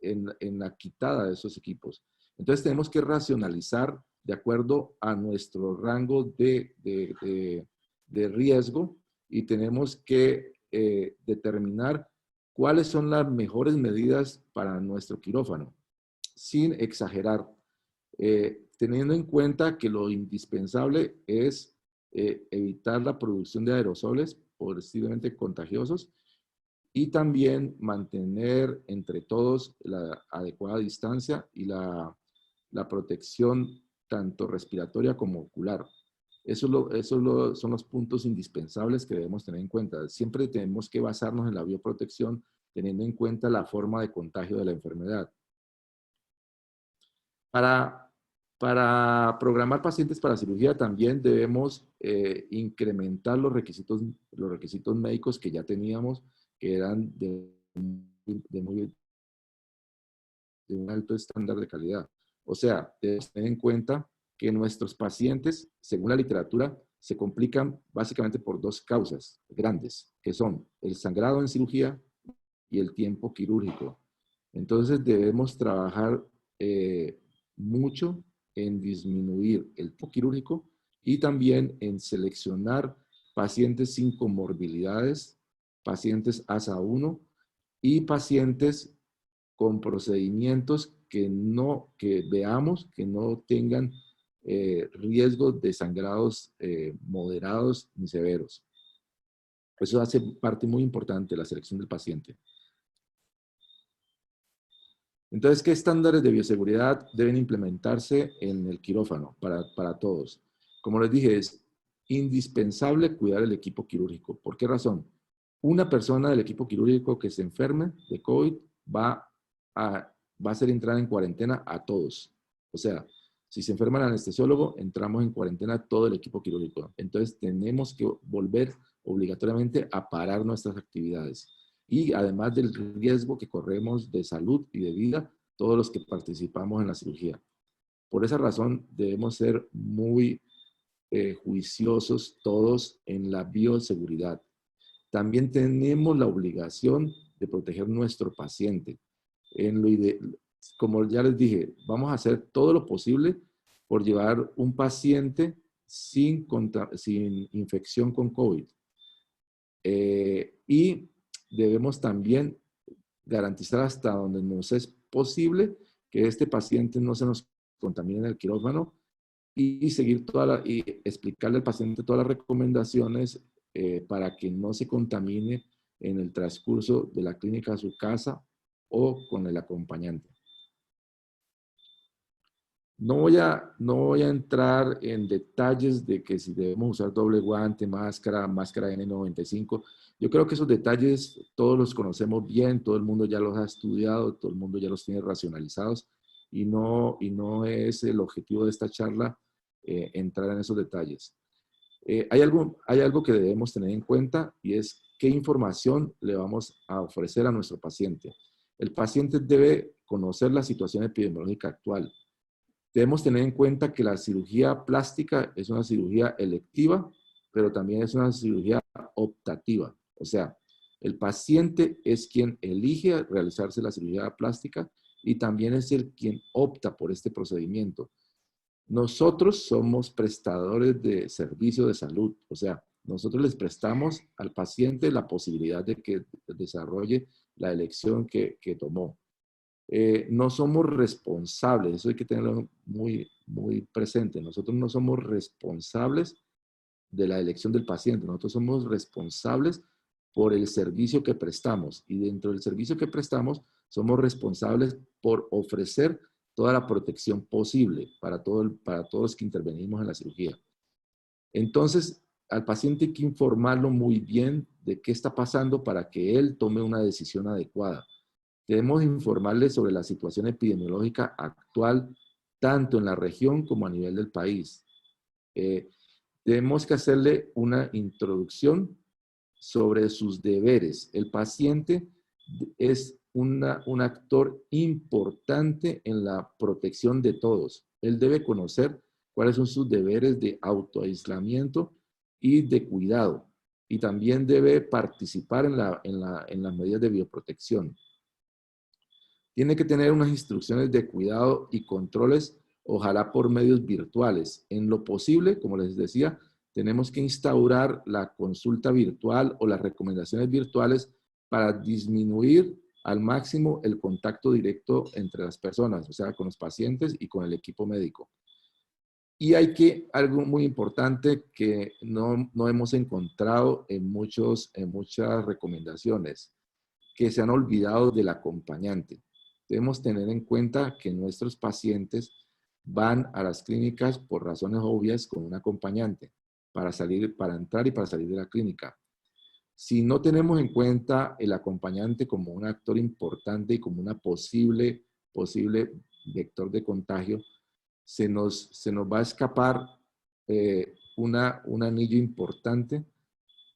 en la quitada de esos equipos. Entonces tenemos que racionalizar de acuerdo a nuestro rango de riesgo y tenemos que determinar cuáles son las mejores medidas para nuestro quirófano, sin exagerar, teniendo en cuenta que lo indispensable es evitar la producción de aerosoles posiblemente contagiosos y también mantener entre todos la adecuada distancia y la protección tanto respiratoria como ocular. Son los puntos indispensables que debemos tener en cuenta. Siempre tenemos que basarnos en la bioprotección teniendo en cuenta la forma de contagio de la enfermedad. Para programar pacientes para cirugía también debemos incrementar los requisitos médicos que ya teníamos, que eran de un alto estándar de calidad. O sea, debemos tener en cuenta que nuestros pacientes, según la literatura, se complican básicamente por dos causas grandes, que son el sangrado en cirugía y el tiempo quirúrgico. Entonces debemos trabajar mucho en disminuir el tiempo quirúrgico y también en seleccionar pacientes sin comorbilidades, pacientes ASA1 y pacientes con procedimientos que veamos que no tengan riesgo de sangrados moderados ni severos. Eso hace parte muy importante de la selección del paciente. Entonces, ¿qué estándares de bioseguridad deben implementarse en el quirófano para todos? Como les dije, es indispensable cuidar el equipo quirúrgico. ¿Por qué razón? Una persona del equipo quirúrgico que se enferme de COVID va a ser entrada en cuarentena a todos. O sea, si se enferma el anestesiólogo, entramos en cuarentena todo el equipo quirúrgico. Entonces, tenemos que volver obligatoriamente a parar nuestras actividades. Y además del riesgo que corremos de salud y de vida, todos los que participamos en la cirugía. Por esa razón, debemos ser muy juiciosos todos en la bioseguridad. También tenemos la obligación de proteger nuestro paciente. Como ya les dije, vamos a hacer todo lo posible por llevar un paciente sin infección con COVID. Y debemos también garantizar hasta donde nos es posible que este paciente no se nos contamine en el quirófano y explicarle al paciente todas las recomendaciones para que no se contamine en el transcurso de la clínica a su casa o con el acompañante. No voy a entrar en detalles de que si debemos usar doble guante, máscara N95. Yo creo que esos detalles todos los conocemos bien, todo el mundo ya los ha estudiado, todo el mundo ya los tiene racionalizados y no es el objetivo de esta charla entrar en esos detalles. Hay algo que debemos tener en cuenta y es qué información le vamos a ofrecer a nuestro paciente. El paciente debe conocer la situación epidemiológica actual. Debemos tener en cuenta que la cirugía plástica es una cirugía electiva, pero también es una cirugía optativa. O sea, el paciente es quien elige realizarse la cirugía plástica y también es quien opta por este procedimiento. Nosotros somos prestadores de servicio de salud. O sea, nosotros les prestamos al paciente la posibilidad de que desarrolle la elección que tomó. No somos responsables, eso hay que tenerlo muy, muy presente. Nosotros no somos responsables de la elección del paciente, nosotros somos responsables por el servicio que prestamos y dentro del servicio que prestamos somos responsables por ofrecer toda la protección posible para todos los que intervenimos en la cirugía. Entonces, al paciente hay que informarlo muy bien de qué está pasando para que él tome una decisión adecuada. Debemos informarle sobre la situación epidemiológica actual tanto en la región como a nivel del país. Tenemos que hacerle una introducción sobre sus deberes. El paciente es un actor importante en la protección de todos. Él debe conocer cuáles son sus deberes de autoaislamiento y de cuidado. Y también debe participar en las medidas de bioprotección. Tiene que tener unas instrucciones de cuidado y controles, ojalá por medios virtuales. En lo posible, como les decía, tenemos que instaurar la consulta virtual o las recomendaciones virtuales para disminuir al máximo el contacto directo entre las personas, o sea, con los pacientes y con el equipo médico. Y algo muy importante que no hemos encontrado en muchas recomendaciones, que se han olvidado del acompañante. Debemos tener en cuenta que nuestros pacientes van a las clínicas por razones obvias con un acompañante para entrar y para salir de la clínica. Si no tenemos en cuenta el acompañante como un actor importante y como una posible vector de contagio, se nos va a escapar un anillo importante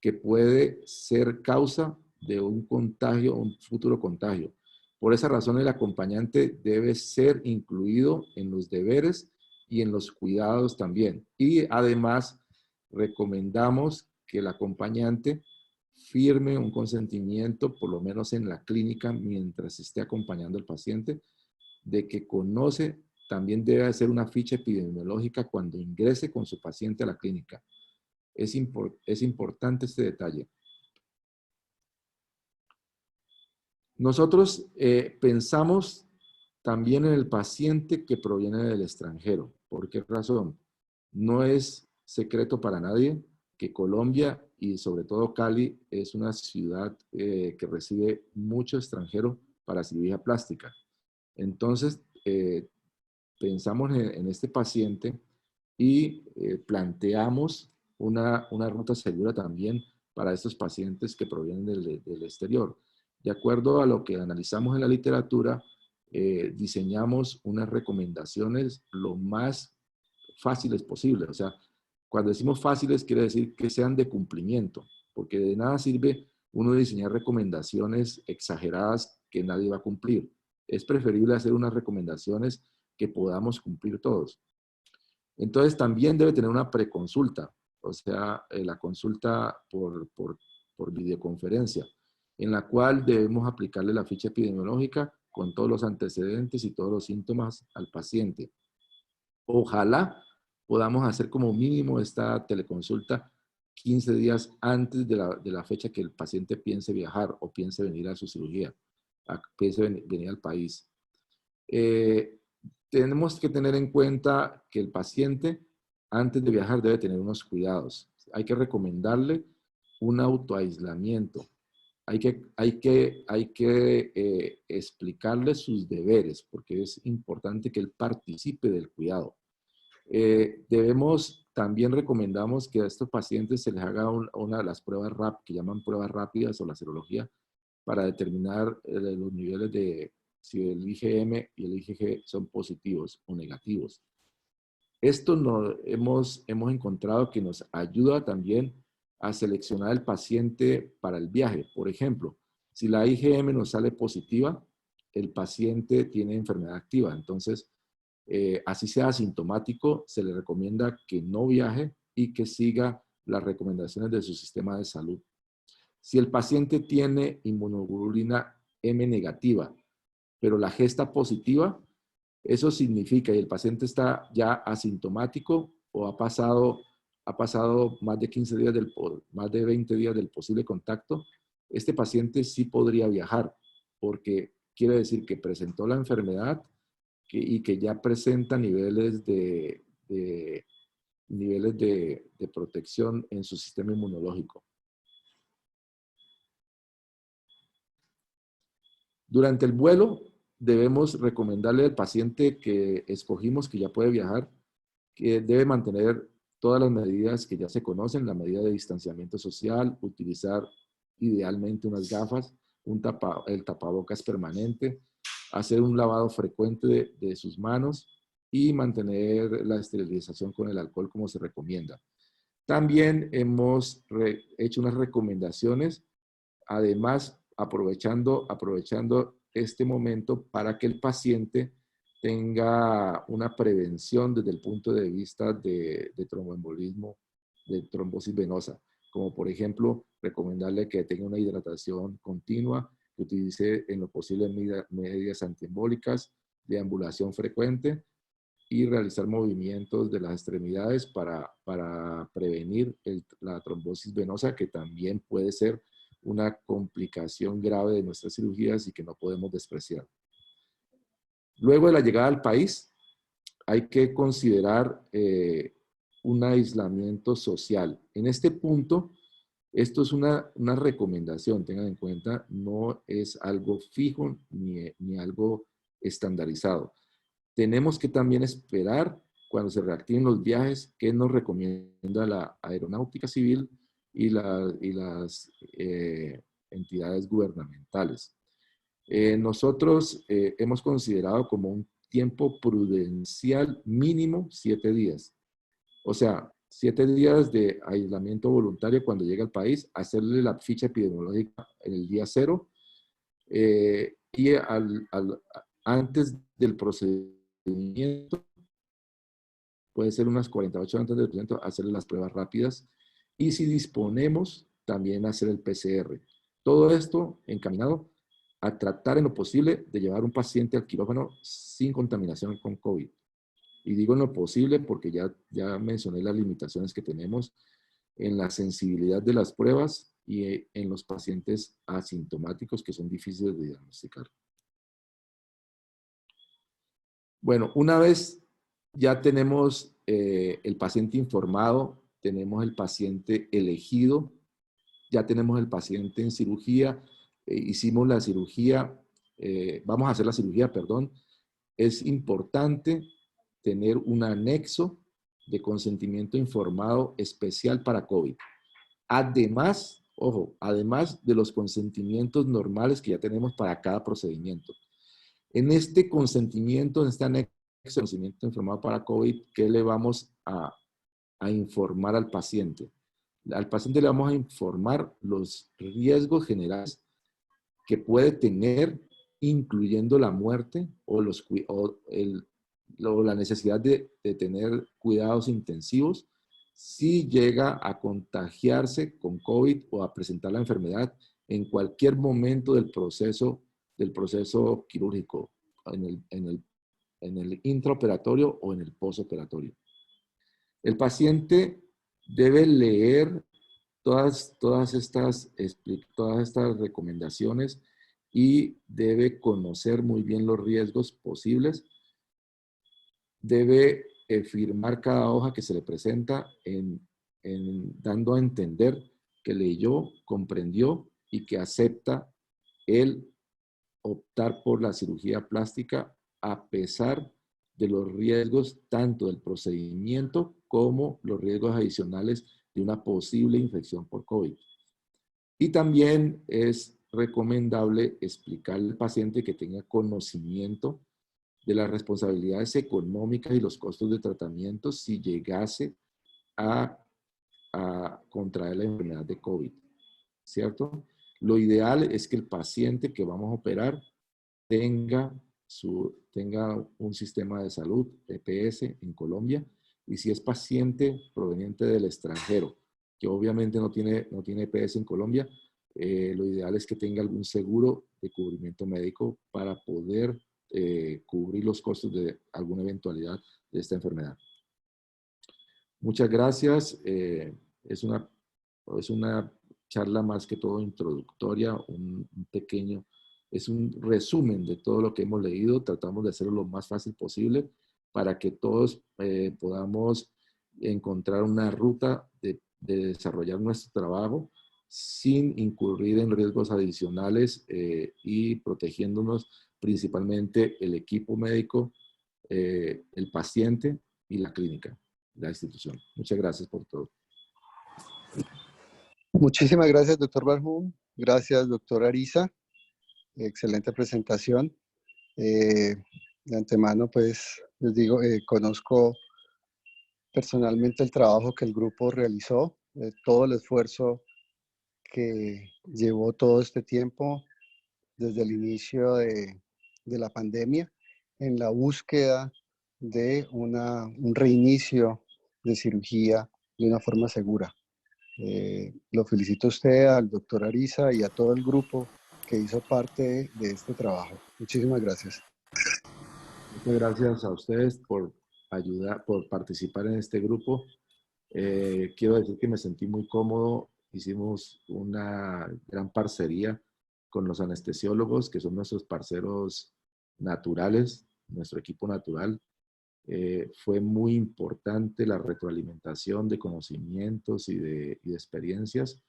que puede ser causa de un contagio, un futuro contagio. Por esa razón, el acompañante debe ser incluido en los deberes y en los cuidados también. Y además, recomendamos que el acompañante firme un consentimiento, por lo menos en la clínica, mientras esté acompañando al paciente, de que conoce, también debe hacer una ficha epidemiológica cuando ingrese con su paciente a la clínica. Es importante este detalle. Nosotros pensamos también en el paciente que proviene del extranjero. ¿Por qué razón? No es secreto para nadie que Colombia y sobre todo Cali es una ciudad que recibe mucho extranjero para cirugía plástica. Entonces, pensamos en este paciente y planteamos una ruta segura también para estos pacientes que provienen del exterior. De acuerdo a lo que analizamos en la literatura, diseñamos unas recomendaciones lo más fáciles posible. O sea, cuando decimos fáciles quiere decir que sean de cumplimiento, porque de nada sirve uno diseñar recomendaciones exageradas que nadie va a cumplir. Es preferible hacer unas recomendaciones que podamos cumplir todos. Entonces también debe tener una preconsulta, o sea, la consulta por videoconferencia, en la cual debemos aplicarle la ficha epidemiológica con todos los antecedentes y todos los síntomas al paciente. Ojalá podamos hacer como mínimo esta teleconsulta 15 días antes de la fecha que el paciente piense viajar o piense venir a su cirugía, piense venir al país. Tenemos que tener en cuenta que el paciente antes de viajar debe tener unos cuidados. Hay que recomendarle un autoaislamiento. Hay que explicarle sus deberes porque es importante que él participe del cuidado. También recomendamos que a estos pacientes se les haga una de las pruebas que llaman pruebas rápidas o la serología para determinar los niveles de si el IgM y el IgG son positivos o negativos. Esto hemos encontrado que nos ayuda también a seleccionar el paciente para el viaje. Por ejemplo, si la IgM nos sale positiva, el paciente tiene enfermedad activa. Entonces, así sea asintomático, se le recomienda que no viaje y que siga las recomendaciones de su sistema de salud. Si el paciente tiene inmunoglobulina M negativa, pero la G está positiva, eso significa que el paciente está ya asintomático o ha pasado más de 15 días más de 20 días del posible contacto, este paciente sí podría viajar, porque quiere decir que presentó la enfermedad y que ya presenta niveles de protección en su sistema inmunológico. Durante el vuelo, debemos recomendarle al paciente que escogimos que ya puede viajar, que debe mantener todas las medidas que ya se conocen, la medida de distanciamiento social, utilizar idealmente unas gafas, el tapabocas permanente, hacer un lavado frecuente de sus manos y mantener la esterilización con el alcohol como se recomienda. También hemos hecho unas recomendaciones, además aprovechando este momento para que el paciente tenga una prevención desde el punto de vista de tromboembolismo, de trombosis venosa, como por ejemplo recomendarle que tenga una hidratación continua, que utilice en lo posible medidas antiembólicas, deambulación frecuente y realizar movimientos de las extremidades para prevenir la trombosis venosa, que también puede ser una complicación grave de nuestras cirugías y que no podemos despreciar. Luego de la llegada al país, hay que considerar un aislamiento social. En este punto, esto es una recomendación, tengan en cuenta, no es algo fijo ni algo estandarizado. Tenemos que también esperar cuando se reactiven los viajes qué nos recomienda la Aeronáutica Civil y las entidades gubernamentales. Nosotros hemos considerado como un tiempo prudencial mínimo 7 días. O sea, 7 días de aislamiento voluntario cuando llega al país, hacerle la ficha epidemiológica en el día 0 y antes del procedimiento, puede ser unas 48 antes del procedimiento, hacerle las pruebas rápidas y si disponemos, también hacer el PCR. Todo esto encaminado a tratar en lo posible de llevar un paciente al quirófano sin contaminación con COVID. Y digo en lo posible porque ya mencioné las limitaciones que tenemos en la sensibilidad de las pruebas y en los pacientes asintomáticos que son difíciles de diagnosticar. Bueno, una vez ya tenemos el paciente informado, tenemos el paciente elegido, ya tenemos el paciente en cirugía, hicimos la cirugía, vamos a hacer la cirugía, perdón, es importante tener un anexo de consentimiento informado especial para COVID. Además, ojo, además de los consentimientos normales que ya tenemos para cada procedimiento. En este consentimiento, en este anexo de consentimiento informado para COVID, ¿qué le vamos a informar al paciente? Al paciente le vamos a informar los riesgos generales que puede tener, incluyendo la muerte o la necesidad de tener cuidados intensivos si llega a contagiarse con COVID o a presentar la enfermedad en cualquier momento del proceso quirúrgico, en el intraoperatorio o en el postoperatorio. El paciente debe leer todas estas recomendaciones y debe conocer muy bien los riesgos posibles. Debe firmar cada hoja que se le presenta dando a entender que leyó, comprendió y que acepta el optar por la cirugía plástica a pesar de los riesgos tanto del procedimiento como los riesgos adicionales de una posible infección por COVID. Y también es recomendable explicarle al paciente que tenga conocimiento de las responsabilidades económicas y los costos de tratamiento si llegase a contraer la enfermedad de COVID, ¿cierto? Lo ideal es que el paciente que vamos a operar tenga un sistema de salud, EPS, en Colombia, y si es paciente proveniente del extranjero, que obviamente no tiene EPS en Colombia, lo ideal es que tenga algún seguro de cubrimiento médico para poder cubrir los costos de alguna eventualidad de esta enfermedad. Muchas gracias. Es una charla más que todo introductoria, es un resumen de todo lo que hemos leído. Tratamos de hacerlo lo más fácil posible para que todos podamos encontrar una ruta de desarrollar nuestro trabajo sin incurrir en riesgos adicionales y protegiéndonos principalmente el equipo médico, el paciente y la clínica, la institución. Muchas gracias por todo. Muchísimas gracias, doctor Barjún. Gracias, doctor Ariza. Excelente presentación. De antemano, pues, Les digo, conozco personalmente el trabajo que el grupo realizó, todo el esfuerzo que llevó todo este tiempo desde el inicio de la pandemia en la búsqueda de un reinicio de cirugía de una forma segura. Lo felicito a usted, al doctor Ariza y a todo el grupo que hizo parte de este trabajo. Muchísimas gracias. Muchas gracias a ustedes por ayudar, por participar en este grupo. Quiero decir que me sentí muy cómodo. Hicimos una gran parcería con los anestesiólogos, que son nuestros parceros naturales, nuestro equipo natural. Fue muy importante la retroalimentación de conocimientos y de experiencias.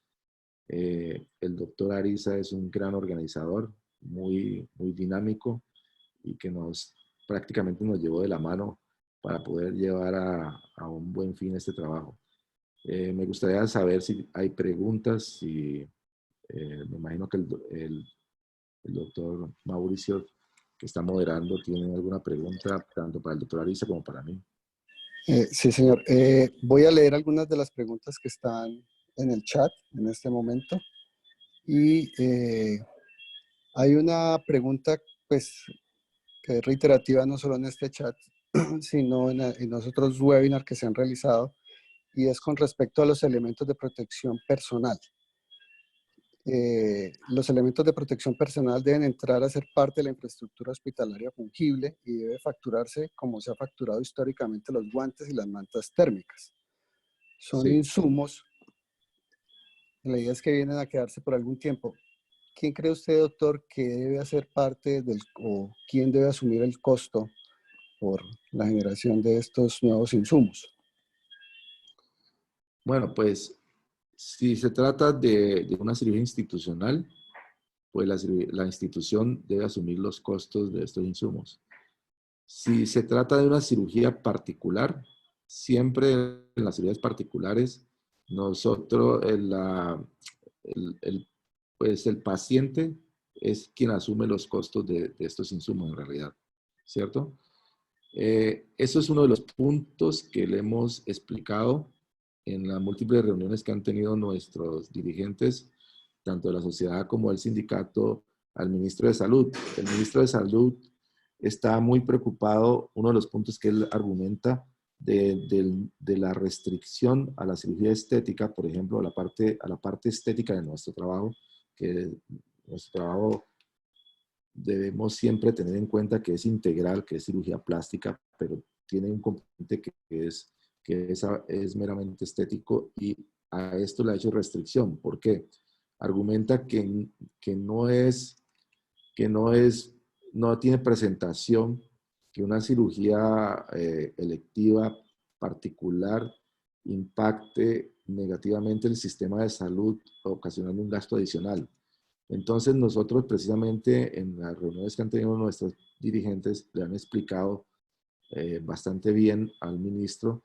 El doctor Ariza es un gran organizador, muy dinámico y que prácticamente nos llevó de la mano para poder llevar a un buen fin este trabajo. Me gustaría saber si hay preguntas, me imagino que el doctor Mauricio, que está moderando, tiene alguna pregunta tanto para el doctor Ariza como para mí. Sí, señor. Voy a leer algunas de las preguntas que están en el chat en este momento. Y hay una pregunta, pues, que es reiterativa no solo en este chat, sino en los otros webinars que se han realizado, y es con respecto a los elementos de protección personal. Los elementos de protección personal deben entrar a ser parte de la infraestructura hospitalaria fungible y debe facturarse como se ha facturado históricamente los guantes y las mantas térmicas. Son insumos, la idea es que vienen a quedarse por algún tiempo. ¿Quién cree usted, doctor, que debe hacer parte o quién debe asumir el costo por la generación de estos nuevos insumos? Bueno, pues si se trata de una cirugía institucional, pues la institución debe asumir los costos de estos insumos. Si se trata de una cirugía particular, siempre en las cirugías particulares, nosotros, pues el paciente es quien asume los costos de estos insumos en realidad, ¿cierto? Eso es uno de los puntos que le hemos explicado en las múltiples reuniones que han tenido nuestros dirigentes, tanto de la sociedad como del sindicato, al ministro de Salud. El ministro de Salud está muy preocupado, uno de los puntos que él argumenta de la restricción a la cirugía estética, por ejemplo, a la parte estética de nuestro trabajo, que nuestro trabajo debemos siempre tener en cuenta que es integral, que es cirugía plástica, pero tiene un componente que es meramente estético, y a esto le ha hecho restricción. ¿Por qué? Argumenta que no tiene presentación que una cirugía electiva particular impacte negativamente el sistema de salud, ocasionando un gasto adicional. Entonces nosotros precisamente en las reuniones que han tenido nuestros dirigentes le han explicado bastante bien al ministro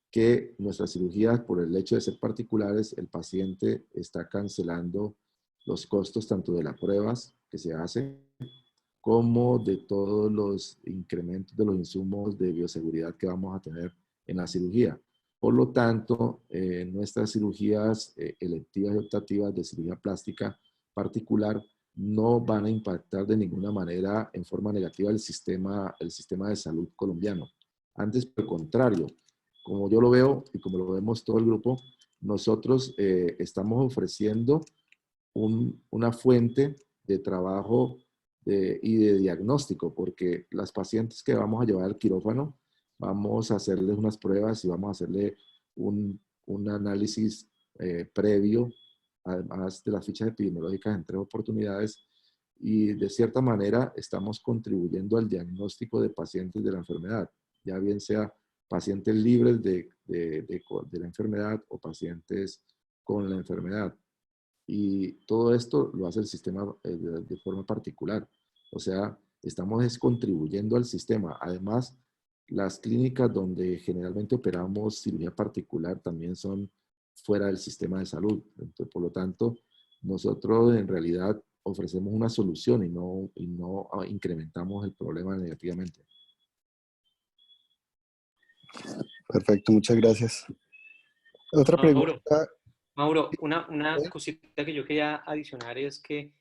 que nuestras cirugías, por el hecho de ser particulares, el paciente está cancelando los costos tanto de las pruebas que se hacen como de todos los incrementos de los insumos de bioseguridad que vamos a tener en la cirugía. Por lo tanto, nuestras cirugías electivas y optativas de cirugía plástica particular no van a impactar de ninguna manera en forma negativa el sistema de salud colombiano. Antes, por el contrario, como yo lo veo y como lo vemos todo el grupo, nosotros estamos ofreciendo una fuente de trabajo y de diagnóstico, porque las pacientes que vamos a llevar al quirófano, vamos a hacerles unas pruebas y vamos a hacerle un análisis previo, además de las fichas epidemiológicas en 3 oportunidades, y de cierta manera estamos contribuyendo al diagnóstico de pacientes de la enfermedad, ya bien sea pacientes libres de la enfermedad o pacientes con la enfermedad. Y todo esto lo hace el sistema de forma particular. O sea, estamos contribuyendo al sistema. Además, las clínicas donde generalmente operamos cirugía particular también son fuera del sistema de salud. Entonces, por lo tanto, nosotros en realidad ofrecemos una solución y no incrementamos el problema negativamente. Perfecto, muchas gracias. Otra Mauro, pregunta. Mauro, una ¿Sí? cosita que yo quería adicionar es que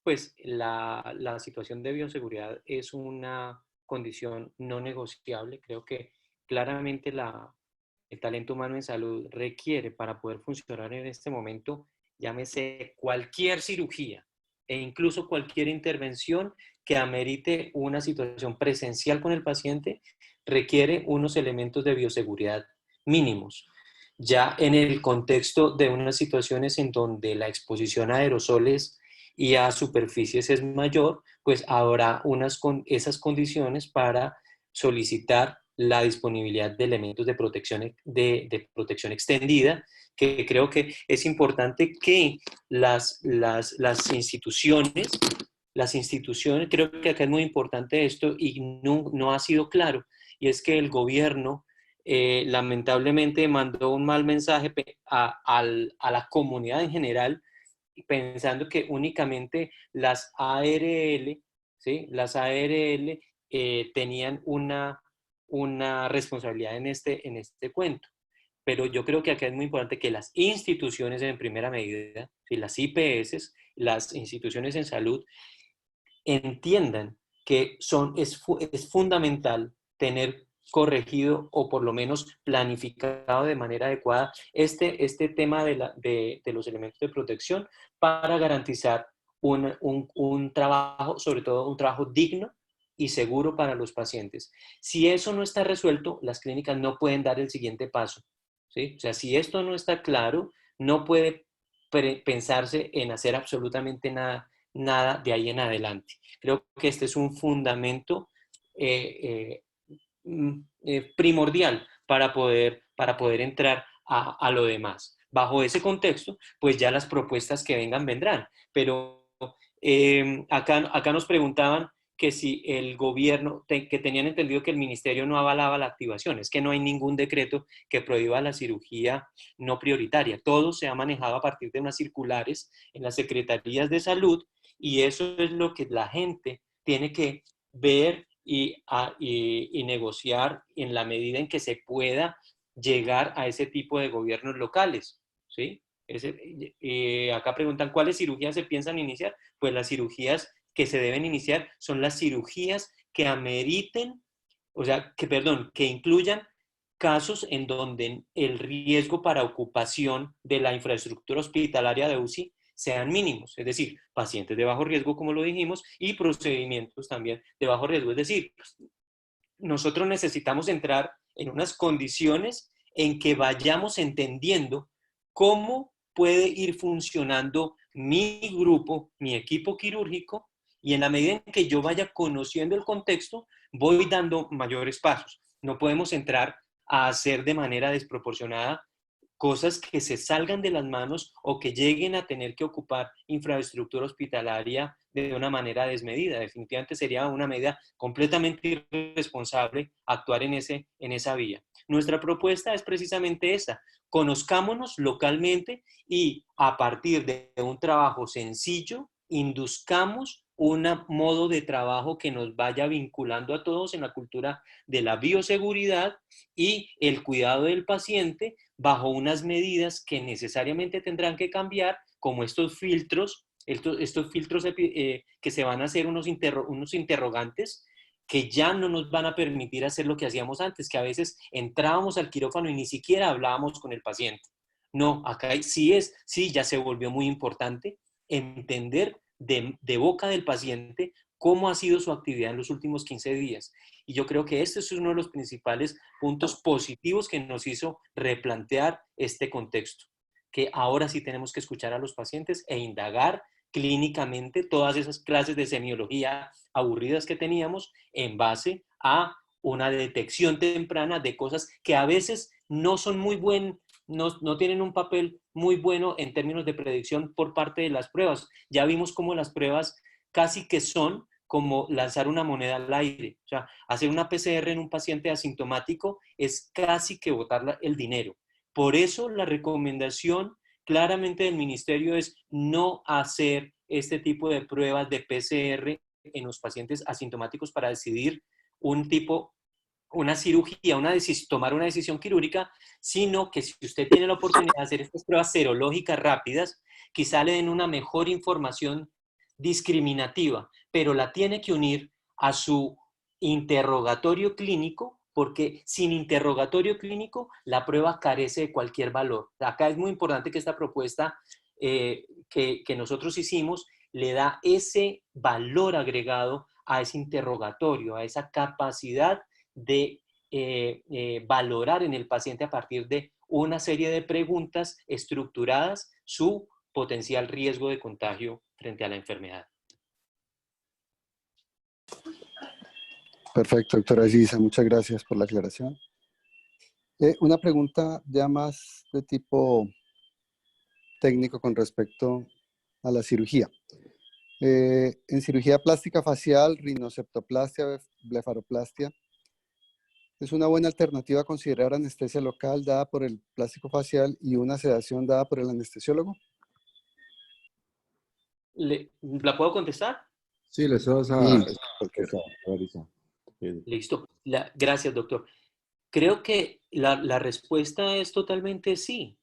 pues la situación de bioseguridad es una condición no negociable. Creo que claramente el talento humano en salud requiere para poder funcionar en este momento, llámese cualquier cirugía e incluso cualquier intervención que amerite una situación presencial con el paciente, requiere unos elementos de bioseguridad mínimos. Ya en el contexto de unas situaciones en donde la exposición a aerosoles y a superficies es mayor, pues habrá esas condiciones para solicitar la disponibilidad de elementos de protección extendida, que creo que es importante que las instituciones, creo que acá es muy importante esto y no ha sido claro, y es que el gobierno lamentablemente mandó un mal mensaje a la comunidad en general, pensando que únicamente las ARL, ¿sí? Las ARL tenían una responsabilidad en este cuento. Pero yo creo que acá es muy importante que las instituciones en primera medida, ¿sí? Las IPS, las instituciones en salud, entiendan que es fundamental tener corregido o por lo menos planificado de manera adecuada este tema de los elementos de protección para garantizar un trabajo, sobre todo un trabajo digno y seguro para los pacientes. Si eso no está resuelto, las clínicas no pueden dar el siguiente paso, ¿sí? O sea, si esto no está claro, no puede pensarse en hacer absolutamente nada de ahí en adelante. Creo que este es un fundamento primordial para poder entrar a lo demás. Bajo ese contexto, pues ya las propuestas que vengan vendrán. Pero acá nos preguntaban que si el gobierno, que tenían entendido que el ministerio no avalaba la activación. Es que no hay ningún decreto que prohíba la cirugía no prioritaria. Todo se ha manejado a partir de unas circulares en las secretarías de salud, y eso es lo que la gente tiene que ver y negociar en la medida en que se pueda llegar a ese tipo de gobiernos locales, ¿sí? Acá preguntan, ¿cuáles cirugías se piensan iniciar? Pues las cirugías que se deben iniciar son las cirugías que ameriten, o sea, que incluyan casos en donde el riesgo para ocupación de la infraestructura hospitalaria de UCI sean mínimos, es decir, pacientes de bajo riesgo, como lo dijimos, y procedimientos también de bajo riesgo. Es decir, nosotros necesitamos entrar en unas condiciones en que vayamos entendiendo cómo puede ir funcionando mi grupo, mi equipo quirúrgico, y en la medida en que yo vaya conociendo el contexto, voy dando mayores pasos. No podemos entrar a hacer de manera desproporcionada cosas que se salgan de las manos o que lleguen a tener que ocupar infraestructura hospitalaria de una manera desmedida. Definitivamente sería una medida completamente irresponsable actuar en esa vía. Nuestra propuesta es precisamente esa: conozcámonos localmente y a partir de un trabajo sencillo, induzcamos un modo de trabajo que nos vaya vinculando a todos en la cultura de la bioseguridad y el cuidado del paciente bajo unas medidas que necesariamente tendrán que cambiar, como estos filtros que se van a hacer unos interrogantes que ya no nos van a permitir hacer lo que hacíamos antes, que a veces entrábamos al quirófano y ni siquiera hablábamos con el paciente. No, acá sí ya se volvió muy importante entender de boca del paciente cómo ha sido su actividad en los últimos 15 días. Y yo creo que este es uno de los principales puntos positivos que nos hizo replantear este contexto, que ahora sí tenemos que escuchar a los pacientes e indagar clínicamente todas esas clases de semiología aburridas que teníamos en base a una detección temprana de cosas que a veces no son muy buenas, no tienen un papel muy bueno en términos de predicción por parte de las pruebas. Ya vimos cómo las pruebas casi que son como lanzar una moneda al aire. O sea, hacer una PCR en un paciente asintomático es casi que botar el dinero. Por eso la recomendación claramente del ministerio es no hacer este tipo de pruebas de PCR en los pacientes asintomáticos para decidir un tipo una cirugía, tomar una decisión quirúrgica, sino que si usted tiene la oportunidad de hacer estas pruebas serológicas rápidas, quizá le den una mejor información discriminativa, pero la tiene que unir a su interrogatorio clínico, porque sin interrogatorio clínico la prueba carece de cualquier valor. Acá es muy importante que esta propuesta que nosotros hicimos le da ese valor agregado a ese interrogatorio, a esa capacidad de valorar en el paciente a partir de una serie de preguntas estructuradas su potencial riesgo de contagio frente a la enfermedad. Perfecto, doctora Gisa, muchas gracias por la aclaración. Una pregunta ya más de tipo técnico con respecto a la cirugía. En cirugía plástica facial, rinoceptoplastia, blefaroplastia, ¿es una buena alternativa a considerar anestesia local dada por el plástico facial y una sedación dada por el anestesiólogo? ¿La puedo contestar? Sí, les vas a... Listo. Gracias, doctor. Creo que la respuesta es totalmente sí,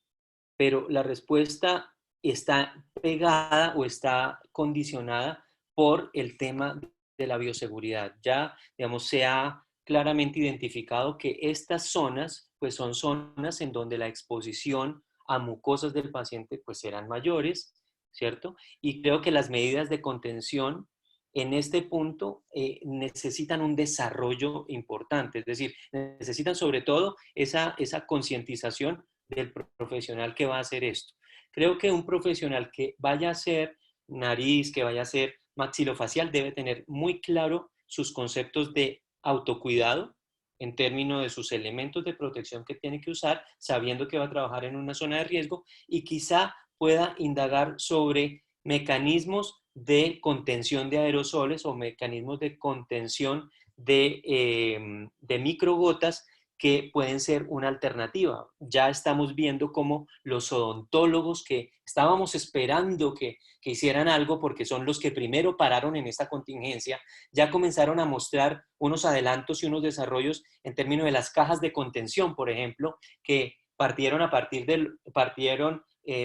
pero la respuesta está pegada o está condicionada por el tema de la bioseguridad. Ya, digamos, se ha claramente identificado que estas zonas, pues son zonas en donde la exposición a mucosas del paciente, pues serán mayores, ¿cierto? Y creo que las medidas de contención en este punto necesitan un desarrollo importante, es decir, necesitan sobre todo esa concientización del profesional que va a hacer esto. Creo que un profesional que vaya a hacer nariz, que vaya a hacer maxilofacial, debe tener muy claro sus conceptos de autocuidado en términos de sus elementos de protección que tiene que usar, sabiendo que va a trabajar en una zona de riesgo y quizá pueda indagar sobre mecanismos de contención de aerosoles o mecanismos de contención de microgotas que pueden ser una alternativa. Ya estamos viendo cómo los odontólogos que estábamos esperando que hicieran algo porque son los que primero pararon en esta contingencia, ya comenzaron a mostrar unos adelantos y unos desarrollos en términos de las cajas de contención, por ejemplo, que partieron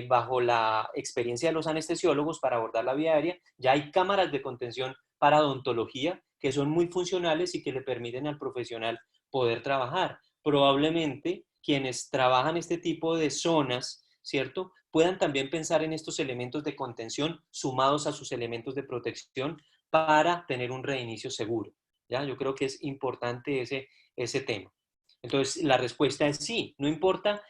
bajo la experiencia de los anestesiólogos para abordar la vía aérea. Ya hay cámaras de contención para odontología que son muy funcionales y que le permiten al profesional poder trabajar. Probablemente quienes trabajan este tipo de zonas, ¿cierto?, puedan también pensar en estos elementos de contención sumados a sus elementos de protección para tener un reinicio seguro. ¿Ya? Yo creo que es importante ese tema. Entonces, la respuesta es sí, no importa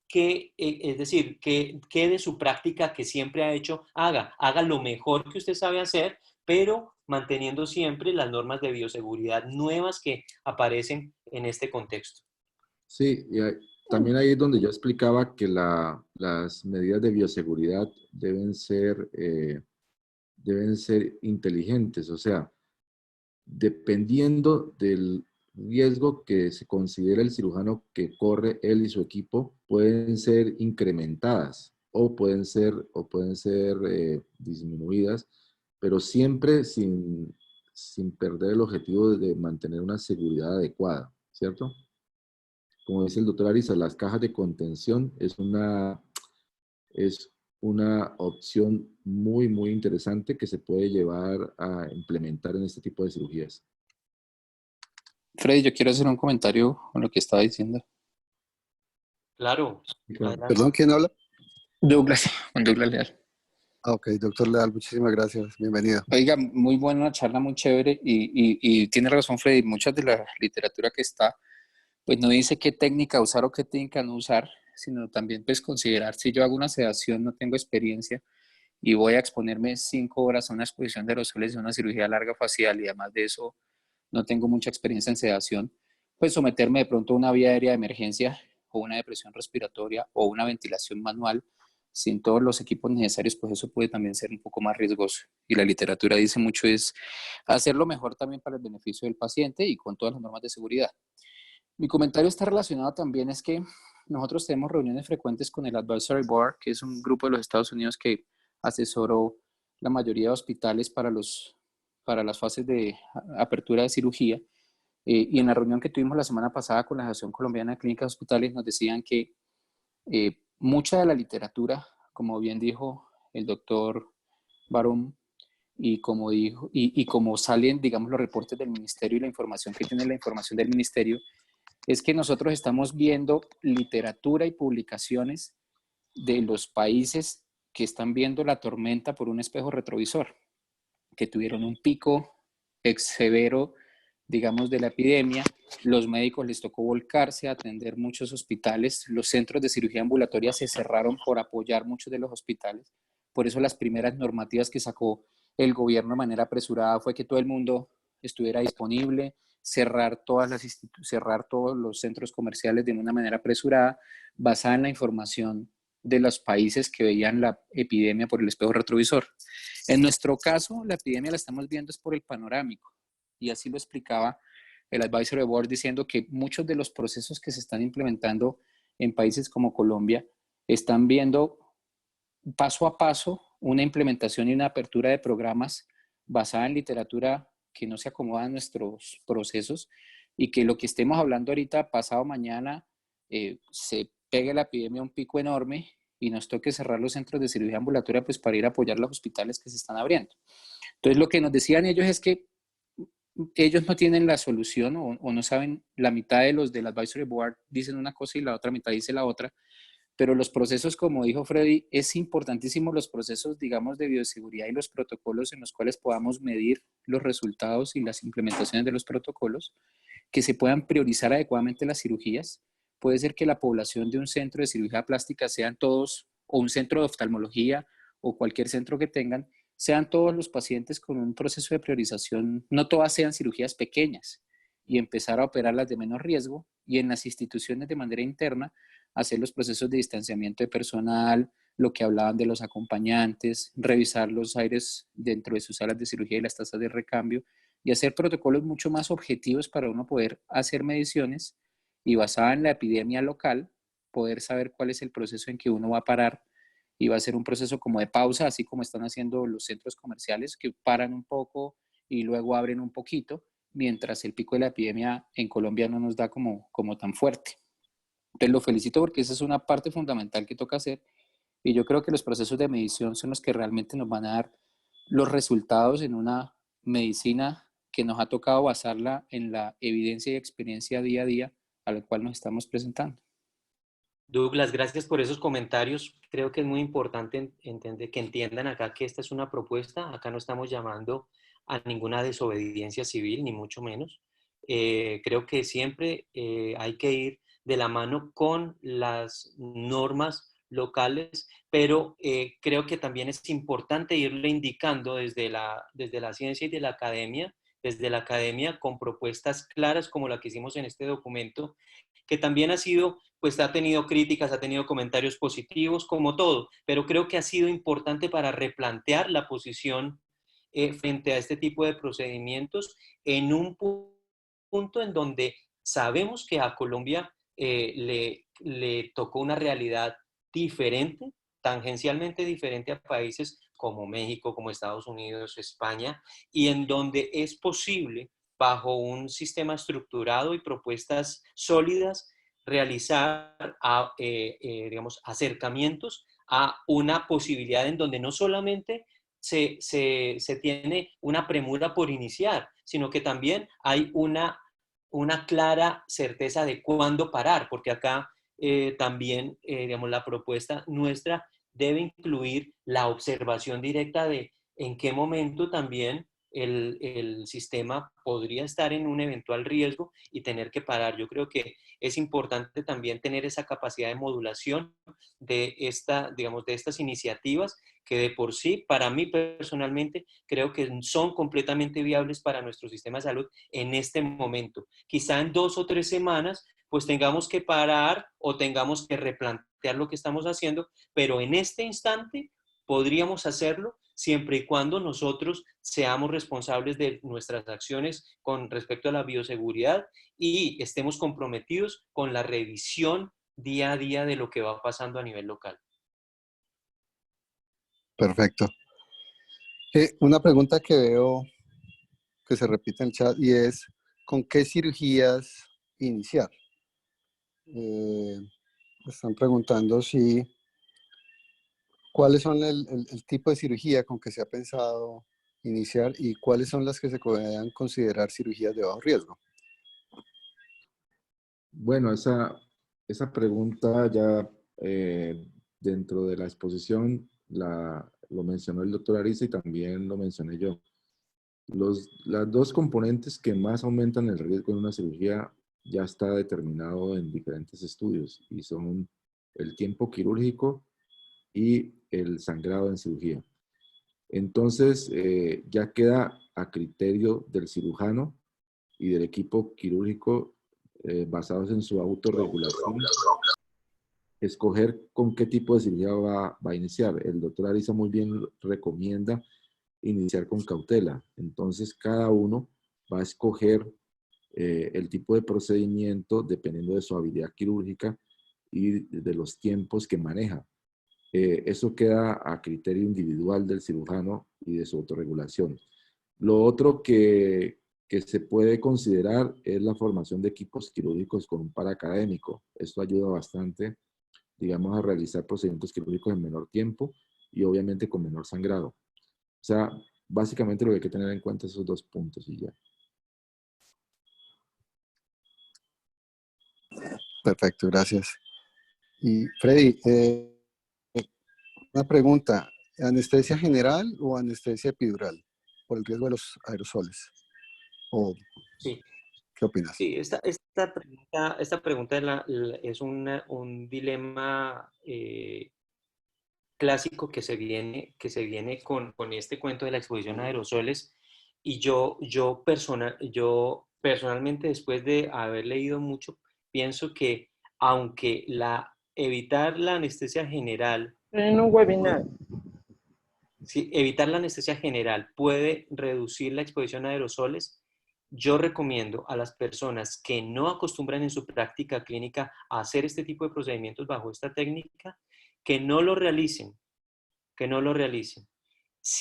que, es decir, que de su práctica que siempre ha hecho, haga lo mejor que usted sabe hacer, pero manteniendo siempre las normas de bioseguridad nuevas que aparecen en este contexto. Sí, y también ahí es donde yo explicaba que las medidas de bioseguridad deben ser inteligentes, o sea, dependiendo del riesgo que se considera el cirujano que corre él y su equipo, pueden ser incrementadas o pueden ser disminuidas, pero siempre sin perder el objetivo de mantener una seguridad adecuada, ¿cierto? Como dice el doctor Ariza, las cajas de contención es una opción muy, muy interesante que se puede llevar a implementar en este tipo de cirugías. Freddy, yo quiero hacer un comentario con lo que estaba diciendo. Claro. Perdón, ¿quién habla? Douglas, Juan Douglas Leal. Ok, doctor Leal, muchísimas gracias. Bienvenido. Oiga, muy buena charla, muy chévere. Y tiene razón, Freddy, muchas de la literatura que está, pues no dice qué técnica usar o qué técnica no usar, sino también pues considerar si yo hago una sedación, no tengo experiencia y voy a exponerme 5 horas a una exposición de aerosoles de una cirugía larga facial y además de eso no tengo mucha experiencia en sedación, pues someterme de pronto a una vía aérea de emergencia o una depresión respiratoria o una ventilación manual sin todos los equipos necesarios, pues eso puede también ser un poco más riesgoso. Y la literatura dice mucho es hacerlo mejor también para el beneficio del paciente y con todas las normas de seguridad. Mi comentario está relacionado también es que nosotros tenemos reuniones frecuentes con el Advisory Board, que es un grupo de los Estados Unidos que asesoró la mayoría de hospitales para las fases de apertura de cirugía. Y en la reunión que tuvimos la semana pasada con la Asociación Colombiana de Clínicas y Hospitales nos decían que mucha de la literatura, como bien dijo el doctor Barón, y como dijo, y como salen, digamos, los reportes del ministerio y la información que tiene la información del ministerio, es que nosotros estamos viendo literatura y publicaciones de los países que están viendo la tormenta por un espejo retrovisor, que tuvieron un pico severo, digamos, de la epidemia. Los médicos les tocó volcarse a atender muchos hospitales. Los centros de cirugía ambulatoria se cerraron por apoyar muchos de los hospitales. Por eso las primeras normativas que sacó el gobierno de manera apresurada fue que todo el mundo estuviera disponible, cerrar todos los centros comerciales de una manera apresurada, basada en la información de los países que veían la epidemia por el espejo retrovisor. En nuestro caso, la epidemia la estamos viendo es por el panorámico, y así lo explicaba el Advisory Board, diciendo que muchos de los procesos que se están implementando en países como Colombia están viendo paso a paso una implementación y una apertura de programas basada en literatura que no se acomoda a nuestros procesos, y que lo que estemos hablando ahorita, pasado mañana, se pegue la epidemia a un pico enorme y nos toque cerrar los centros de cirugía ambulatoria pues para ir a apoyar los hospitales que se están abriendo. Entonces lo que nos decían ellos es que ellos no tienen la solución, o no saben, la mitad de los del Advisory Board dicen una cosa y la otra mitad dice la otra, pero los procesos, como dijo Freddy, es importantísimo los procesos, digamos, de bioseguridad y los protocolos en los cuales podamos medir los resultados y las implementaciones de los protocolos, que se puedan priorizar adecuadamente las cirugías. Puede ser que la población de un centro de cirugía plástica sean todos, o un centro de oftalmología, o cualquier centro que tengan, sean todos los pacientes con un proceso de priorización, no todas sean cirugías pequeñas, y empezar a operarlas de menos riesgo, y en las instituciones de manera interna hacer los procesos de distanciamiento de personal, lo que hablaban de los acompañantes, revisar los aires dentro de sus salas de cirugía y las tasas de recambio, y hacer protocolos mucho más objetivos para uno poder hacer mediciones y, basada en la epidemia local, poder saber cuál es el proceso en que uno va a parar, y va a ser un proceso como de pausa, así como están haciendo los centros comerciales, que paran un poco y luego abren un poquito, mientras el pico de la epidemia en Colombia no nos da como tan fuerte. Entonces lo felicito porque esa es una parte fundamental que toca hacer, y yo creo que los procesos de medición son los que realmente nos van a dar los resultados en una medicina que nos ha tocado basarla en la evidencia y experiencia día a día a la cual nos estamos presentando. Douglas, gracias por esos comentarios. Creo que es muy importante entender, que entiendan acá que esta es una propuesta. Acá no estamos llamando a ninguna desobediencia civil, ni mucho menos. Creo que siempre hay que ir de la mano con las normas locales, pero creo que también es importante irle indicando desde la ciencia y de la academia, desde la academia con propuestas claras como la que hicimos en este documento, que también ha sido, pues ha tenido críticas, ha tenido comentarios positivos, como todo, pero creo que ha sido importante para replantear la posición frente a este tipo de procedimientos en un punto en donde sabemos que a Colombia le tocó una realidad diferente, tangencialmente diferente a países como México, como Estados Unidos, España, y en donde es posible, bajo un sistema estructurado y propuestas sólidas, realizar digamos, acercamientos a una posibilidad en donde no solamente se tiene una premura por iniciar, sino que también hay una clara certeza de cuándo parar, porque acá también, digamos, la propuesta nuestra debe incluir la observación directa de en qué momento también el sistema podría estar en un eventual riesgo y tener que parar. Yo creo que es importante también tener esa capacidad de modulación digamos, de estas iniciativas que de por sí, para mí personalmente, creo que son completamente viables para nuestro sistema de salud en este momento. Quizá en 2 o 3 semanas, pues tengamos que parar o tengamos que replantear lo que estamos haciendo, pero en este instante podríamos hacerlo siempre y cuando nosotros seamos responsables de nuestras acciones con respecto a la bioseguridad y estemos comprometidos con la revisión día a día de lo que va pasando a nivel local. Perfecto. Una pregunta que veo que se repite en el chat y es, con qué cirugías iniciar. Están preguntando cuáles son el tipo de cirugía con que se ha pensado iniciar y cuáles son las que se puedan considerar cirugías de bajo riesgo. Bueno, esa pregunta ya dentro de la exposición lo mencionó el doctor Ariza y también lo mencioné yo. Las dos componentes que más aumentan el riesgo de una cirugía ya está determinado en diferentes estudios y son el tiempo quirúrgico y el sangrado en cirugía. Entonces, ya queda a criterio del cirujano y del equipo quirúrgico basados en su autorregulación, escoger con qué tipo de cirugía va a iniciar. El doctor Ariza muy bien recomienda iniciar con cautela. Entonces, cada uno va a escoger el tipo de procedimiento dependiendo de su habilidad quirúrgica y de los tiempos que maneja. Eso queda a criterio individual del cirujano y de su autorregulación. Lo otro que se puede considerar es la formación de equipos quirúrgicos con un paracadémico. Esto ayuda bastante, digamos, a realizar procedimientos quirúrgicos en menor tiempo y obviamente con menor sangrado. O sea, básicamente lo que hay que tener en cuenta es esos dos puntos y ya. Perfecto, gracias. Y Freddy, una pregunta, ¿anestesia general o anestesia epidural por el riesgo de los aerosoles? ¿O Sí. qué opinas? Sí, esta pregunta es un dilema clásico que se viene con este cuento de la exposición a aerosoles. Y yo personalmente, después de haber leído mucho, pienso que aunque evitar la anestesia general, En un webinar. sí, evitar la anestesia general puede reducir la exposición a aerosoles, yo recomiendo a las personas que no acostumbran en su práctica clínica a hacer este tipo de procedimientos bajo esta técnica, que no lo realicen, que no lo realicen.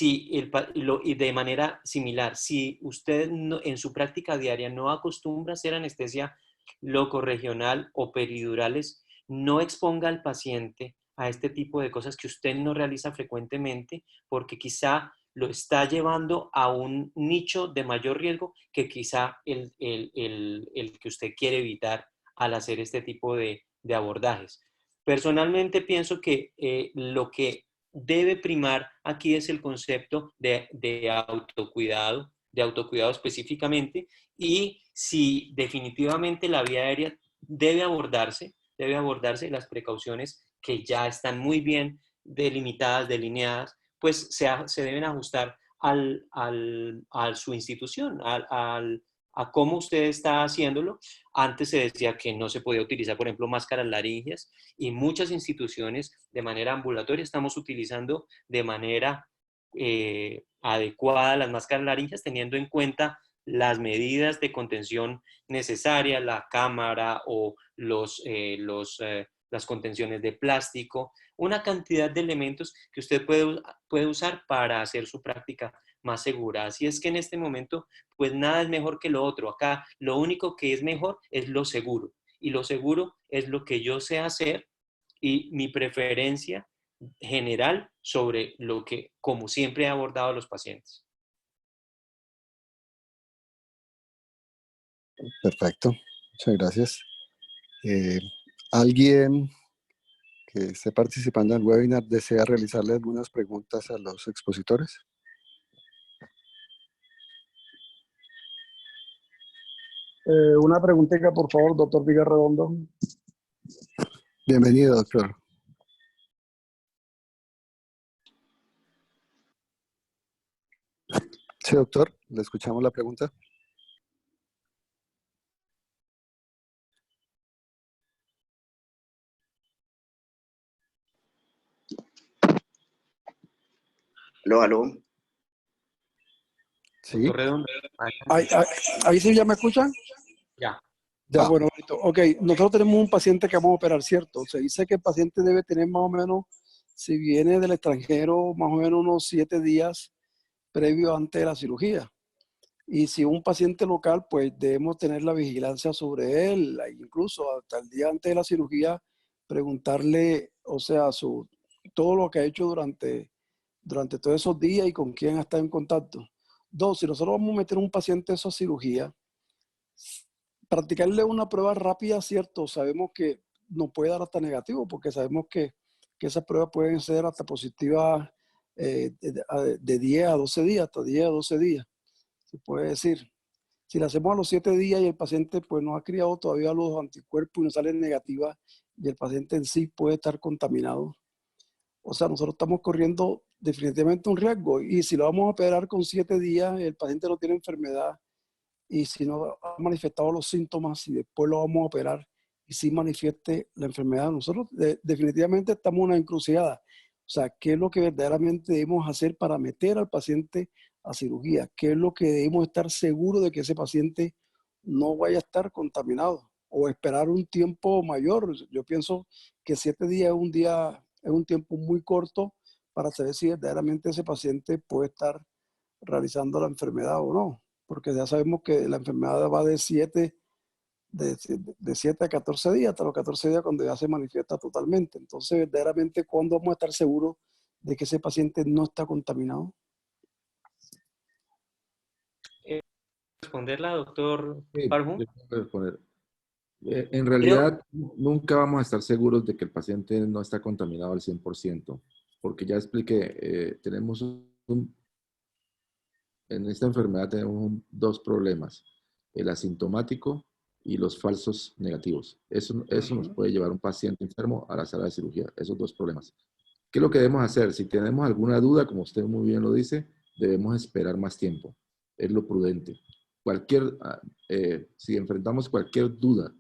Y de manera similar, si usted en su práctica diaria no acostumbra a hacer anestesia locorregional o peridurales, no exponga al paciente a este tipo de cosas que usted no realiza frecuentemente, porque quizá lo está llevando a un nicho de mayor riesgo que quizá el que usted quiere evitar al hacer este tipo de abordajes. Personalmente pienso que lo que debe primar aquí es el concepto de autocuidado específicamente, y si definitivamente la vía aérea debe abordarse las precauciones que ya están muy bien delimitadas, delineadas, pues se deben ajustar a su institución, a cómo usted está haciéndolo. Antes se decía que no se podía utilizar, por ejemplo, máscaras laringeas, y muchas instituciones de manera ambulatoria estamos utilizando de manera adecuada las máscaras laringeas, teniendo en cuenta las medidas de contención necesarias, la cámara o las contenciones de plástico, una cantidad de elementos que usted puede usar para hacer su práctica más segura. Así es que en este momento, pues nada es mejor que lo otro. Acá lo único que es mejor es lo seguro. Y lo seguro es lo que yo sé hacer y mi preferencia general sobre lo que, como siempre he abordado a los pacientes. Perfecto, muchas gracias. ¿Alguien que esté participando en el webinar desea realizarle algunas preguntas a los expositores? Una preguntita, por favor, doctor Villarredondo. Bienvenido, doctor. Sí, doctor, le escuchamos la pregunta. Aló. Sí, Doctor Redondo. Ahí sí ya me escuchan. Ya. ya. Bueno, ok, nosotros tenemos un paciente que vamos a operar, ¿cierto? Se dice que el paciente debe tener más o menos, si viene del extranjero, más o menos unos 7 días previo antes de la cirugía. Y si un paciente local, pues debemos tener la vigilancia sobre él, incluso hasta el día antes de la cirugía, preguntarle, o sea, todo lo que ha hecho durante todos esos días y con quién ha estado en contacto. Dos, si nosotros vamos a meter a un paciente a esa cirugía, practicarle una prueba rápida, cierto, sabemos que nos puede dar hasta negativo, porque sabemos que esas pruebas pueden ser hasta positivas de 10 a 12 días, hasta 10 a 12 días, se puede decir. Si la hacemos a los 7 días y el paciente pues no ha criado todavía los anticuerpos y no salen negativas y el paciente en sí puede estar contaminado. O sea, nosotros estamos corriendo definitivamente un riesgo y si lo vamos a operar con 7 días, el paciente no tiene enfermedad y si no ha manifestado los síntomas y después lo vamos a operar y si manifieste la enfermedad, nosotros definitivamente estamos en una encrucijada. O sea, ¿qué es lo que verdaderamente debemos hacer para meter al paciente a cirugía? ¿Qué es lo que debemos estar seguros de que ese paciente no vaya a estar contaminado? O esperar un tiempo mayor. Yo pienso que 7 días es un tiempo muy corto para saber si verdaderamente ese paciente puede estar realizando la enfermedad o no. Porque ya sabemos que la enfermedad va de 7 a 14 días, hasta los 14 días cuando ya se manifiesta totalmente. Entonces, verdaderamente, ¿cuándo vamos a estar seguros de que ese paciente no está contaminado? ¿Responderla, doctor Sí, Barhum? yo tengo que responder. En realidad, nunca vamos a estar seguros de que el paciente no está contaminado al 100%, porque ya expliqué, en esta enfermedad tenemos dos problemas, el asintomático y los falsos negativos. Eso nos puede llevar a un paciente enfermo a la sala de cirugía, esos dos problemas. ¿Qué es lo que debemos hacer? Si tenemos alguna duda, como usted muy bien lo dice, debemos esperar más tiempo. Es lo prudente. Si enfrentamos cualquier duda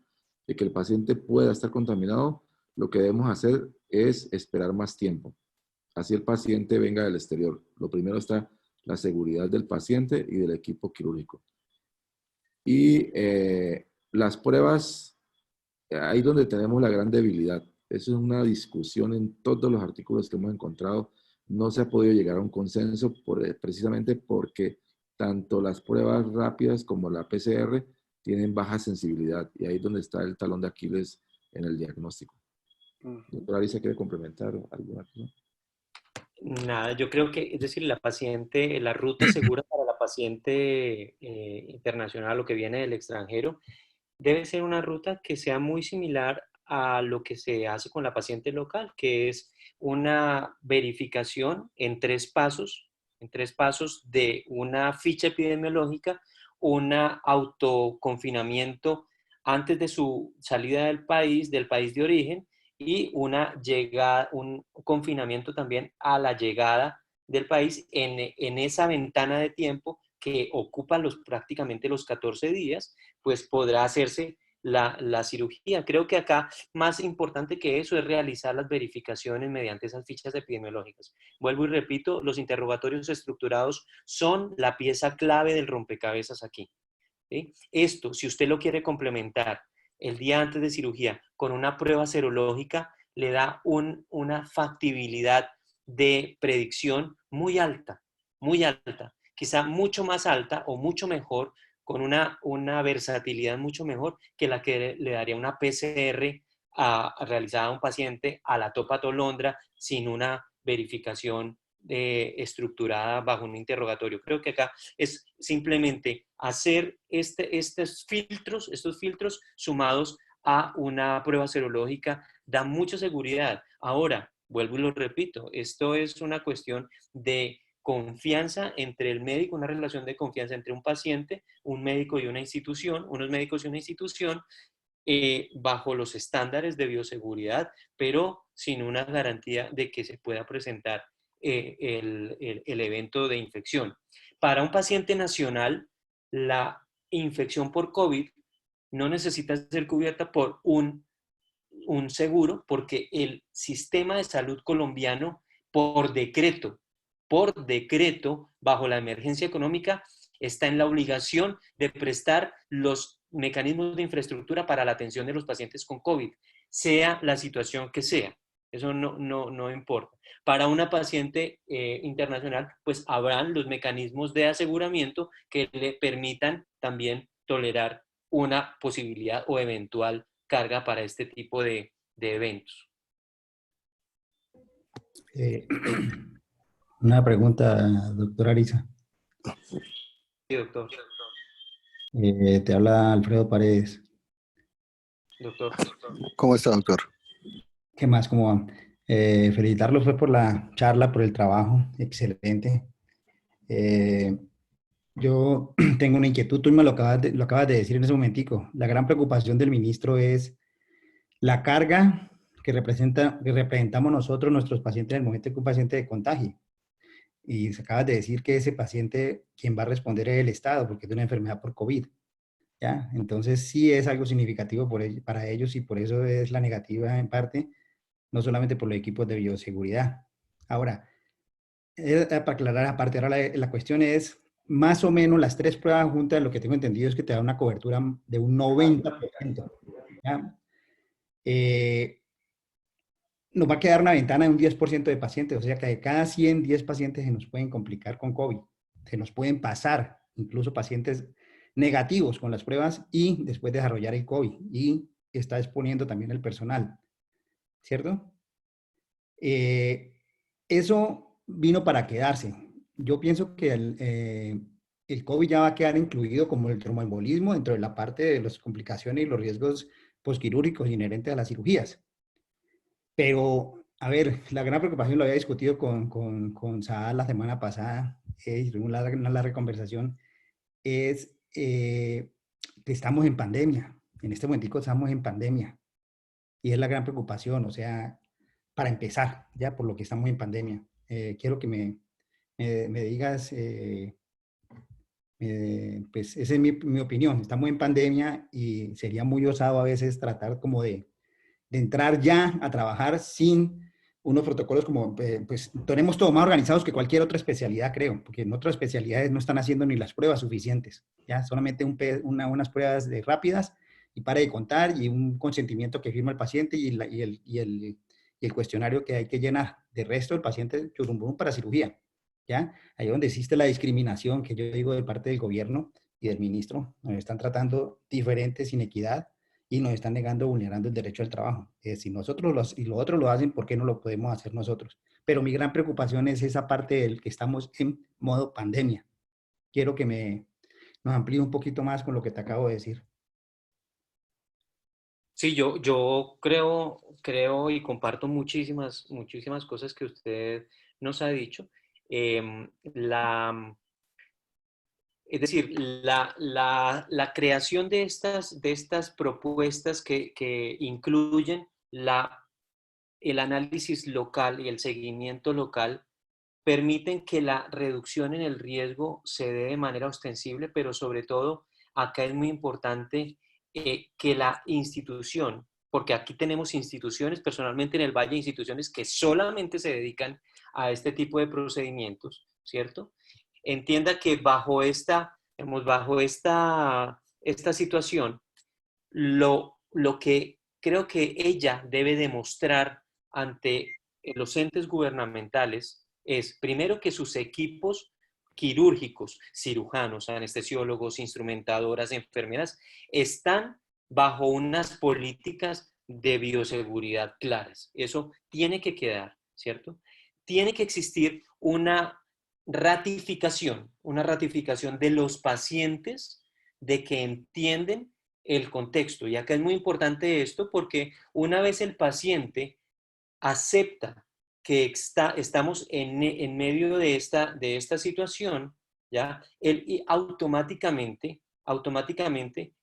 de que el paciente pueda estar contaminado, lo que debemos hacer es esperar más tiempo. Así el paciente venga del exterior. Lo primero está la seguridad del paciente y del equipo quirúrgico. Y las pruebas, ahí donde tenemos la gran debilidad. Eso es una discusión en todos los artículos que hemos encontrado. No se ha podido llegar a un consenso precisamente porque tanto las pruebas rápidas como la PCR tienen baja sensibilidad. Y ahí es donde está el talón de Aquiles en el diagnóstico. Doctora Alicia, ¿quiere complementar alguna cosa? Nada, yo creo que, es decir, la ruta segura para la paciente internacional o que viene del extranjero debe ser una ruta que sea muy similar a lo que se hace con la paciente local, que es una verificación en 3 pasos, de una ficha epidemiológica, un autoconfinamiento antes de su salida del país de origen, y un confinamiento también a la llegada del país en esa ventana de tiempo que ocupa prácticamente los 14 días, pues podrá hacerse la cirugía. Creo que acá más importante que eso es realizar las verificaciones mediante esas fichas epidemiológicas. Vuelvo y repito, los interrogatorios estructurados son la pieza clave del rompecabezas aquí. ¿Sí? Esto, si usted lo quiere complementar el día antes de cirugía con una prueba serológica, le da una factibilidad de predicción muy alta, quizá mucho más alta o mucho mejor, con una versatilidad mucho mejor que la que le daría una PCR realizada a un paciente a la topa tolondra sin una verificación estructurada bajo un interrogatorio. Creo que acá es simplemente hacer estos filtros sumados a una prueba serológica da mucha seguridad. Ahora, vuelvo y lo repito, esto es una cuestión de confianza entre el médico, una relación de confianza entre un paciente, un médico y una institución, unos médicos y una institución, bajo los estándares de bioseguridad, pero sin una garantía de que se pueda presentar el evento de infección. Para un paciente nacional, la infección por COVID no necesita ser cubierta por un seguro, porque el sistema de salud colombiano, por decreto, bajo la emergencia económica, está en la obligación de prestar los mecanismos de infraestructura para la atención de los pacientes con COVID, sea la situación que sea. Eso no importa. Para una paciente internacional, pues habrán los mecanismos de aseguramiento que le permitan también tolerar una posibilidad o eventual carga para este tipo de eventos. Una pregunta, doctora Arisa. Sí, doctor. Te habla Alfredo Paredes. Doctor. ¿Cómo está, doctor? ¿Qué más? ¿Cómo van? Felicitarlos pues, por la charla, por el trabajo. Excelente. Yo tengo una inquietud, tú me lo acabas de decir en ese momentico. La gran preocupación del ministro es la carga que representamos nosotros, nuestros pacientes, en el momento que un paciente de contagio. Y se acabas de decir que ese paciente, quien va a responder es el Estado, porque es una enfermedad por COVID. ¿Ya? Entonces sí es algo significativo para ellos y por eso es la negativa en parte, no solamente por los equipos de bioseguridad. Ahora, para aclarar aparte, ahora la cuestión es, más o menos las 3 pruebas juntas, lo que tengo entendido es que te da una cobertura de un 90%. ¿Ya? Nos va a quedar una ventana de un 10% de pacientes, o sea que de cada 100, 10 pacientes se nos pueden complicar con COVID, se nos pueden pasar, incluso pacientes negativos con las pruebas y después desarrollar el COVID, y está exponiendo también el personal, ¿cierto? Eso vino para quedarse. Yo pienso que el COVID ya va a quedar incluido como el tromboembolismo dentro de la parte de las complicaciones y los riesgos posquirúrgicos inherentes a las cirugías. Pero, a ver, la gran preocupación lo había discutido con Saad la semana pasada, una larga conversación, es que estamos en pandemia. En este momentico estamos en pandemia. Y es la gran preocupación, o sea, para empezar, ya por lo que estamos en pandemia. Quiero que me digas, pues esa es mi opinión. Estamos en pandemia y sería muy osado a veces tratar como de entrar ya a trabajar sin unos protocolos como, pues tenemos todo más organizados que cualquier otra especialidad, creo, porque en otras especialidades no están haciendo ni las pruebas suficientes, ya solamente unas pruebas rápidas y para de contar y un consentimiento que firma el paciente y el cuestionario que hay que llenar. De resto, el paciente churumbum para cirugía, ¿ya? Ahí donde existe la discriminación que yo digo de parte del gobierno y del ministro, nos están tratando diferente, sin equidad, y nos están negando, vulnerando el derecho al trabajo. Si nosotros y los otros lo hacen, ¿por qué no lo podemos hacer nosotros? Pero mi gran preocupación es esa parte del que estamos en modo pandemia. Quiero que nos amplíe un poquito más con lo que te acabo de decir. Sí, yo creo y comparto muchísimas cosas que usted nos ha dicho. Es decir, la creación de estas propuestas que incluyen el análisis local y el seguimiento local permiten que la reducción en el riesgo se dé de manera ostensible, pero sobre todo acá es muy importante que la institución, porque aquí tenemos instituciones, personalmente en el Valle, instituciones que solamente se dedican a este tipo de procedimientos, ¿cierto? Entienda que bajo esta situación, lo que creo que ella debe demostrar ante los entes gubernamentales es, primero, que sus equipos quirúrgicos, cirujanos, anestesiólogos, instrumentadoras, enfermeras, están bajo unas políticas de bioseguridad claras. Eso tiene que quedar, ¿cierto? Tiene que existir una ratificación de los pacientes de que entienden el contexto. Y acá es muy importante esto porque una vez el paciente acepta que estamos en medio de esta situación, ¿ya? Él automáticamente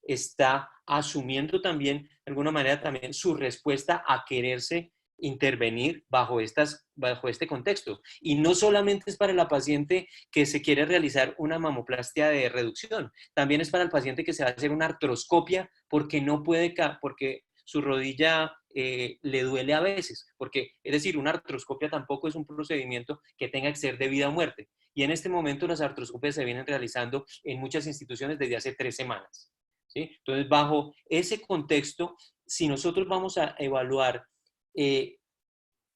está asumiendo también, de alguna manera, también su respuesta a quererse intervenir bajo este contexto. Y no solamente es para la paciente que se quiere realizar una mamoplastia de reducción, también es para el paciente que se va a hacer una artroscopia porque no puede, porque su rodilla le duele a veces, porque es decir, una artroscopia tampoco es un procedimiento que tenga que ser de vida o muerte. Y en este momento las artroscopias se vienen realizando en muchas instituciones desde hace 3 semanas. ¿Sí? Entonces, bajo ese contexto, si nosotros vamos a evaluar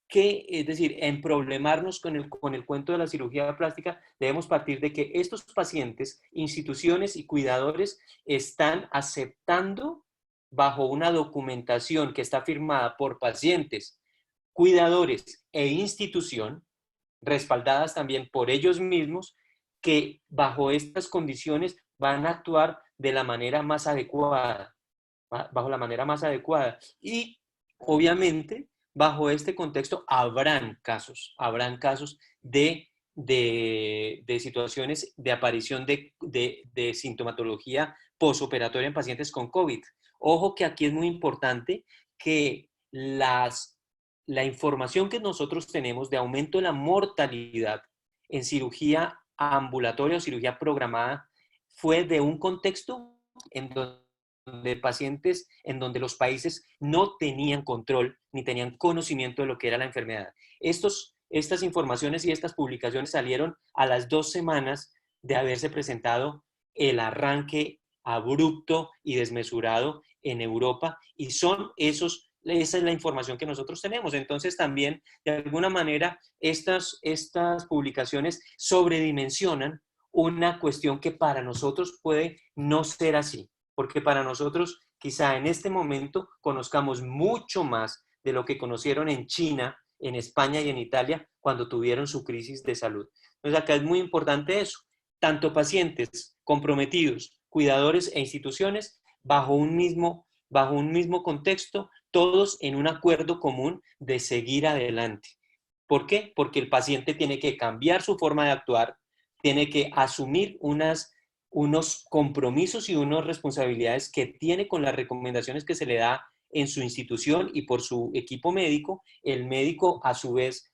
que, es decir, en problemarnos con el cuento de la cirugía plástica, debemos partir de que estos pacientes, instituciones y cuidadores están aceptando bajo una documentación que está firmada por pacientes, cuidadores e institución, respaldadas también por ellos mismos, que bajo estas condiciones van a actuar de la manera más adecuada, bajo la manera más adecuada. Y obviamente, bajo este contexto, habrán casos de situaciones de aparición de sintomatología posoperatoria en pacientes con COVID. Ojo que aquí es muy importante que la información que nosotros tenemos de aumento de la mortalidad en cirugía ambulatoria o cirugía programada fue de un contexto en donde pacientes, en donde los países no tenían control ni tenían conocimiento de lo que era la enfermedad. Estas informaciones y estas publicaciones salieron a las 2 semanas de haberse presentado el arranque abrupto y desmesurado en Europa, y esa es la información que nosotros tenemos. Entonces también, de alguna manera, estas publicaciones sobredimensionan una cuestión que para nosotros puede no ser así, porque para nosotros quizá en este momento conozcamos mucho más de lo que conocieron en China, en España y en Italia cuando tuvieron su crisis de salud. Entonces acá es muy importante eso, tanto pacientes comprometidos, cuidadores e instituciones bajo un mismo contexto, todos en un acuerdo común de seguir adelante. ¿Por qué? Porque el paciente tiene que cambiar su forma de actuar, tiene que asumir unos compromisos y unas responsabilidades que tiene con las recomendaciones que se le da en su institución y por su equipo médico. El médico, a su vez,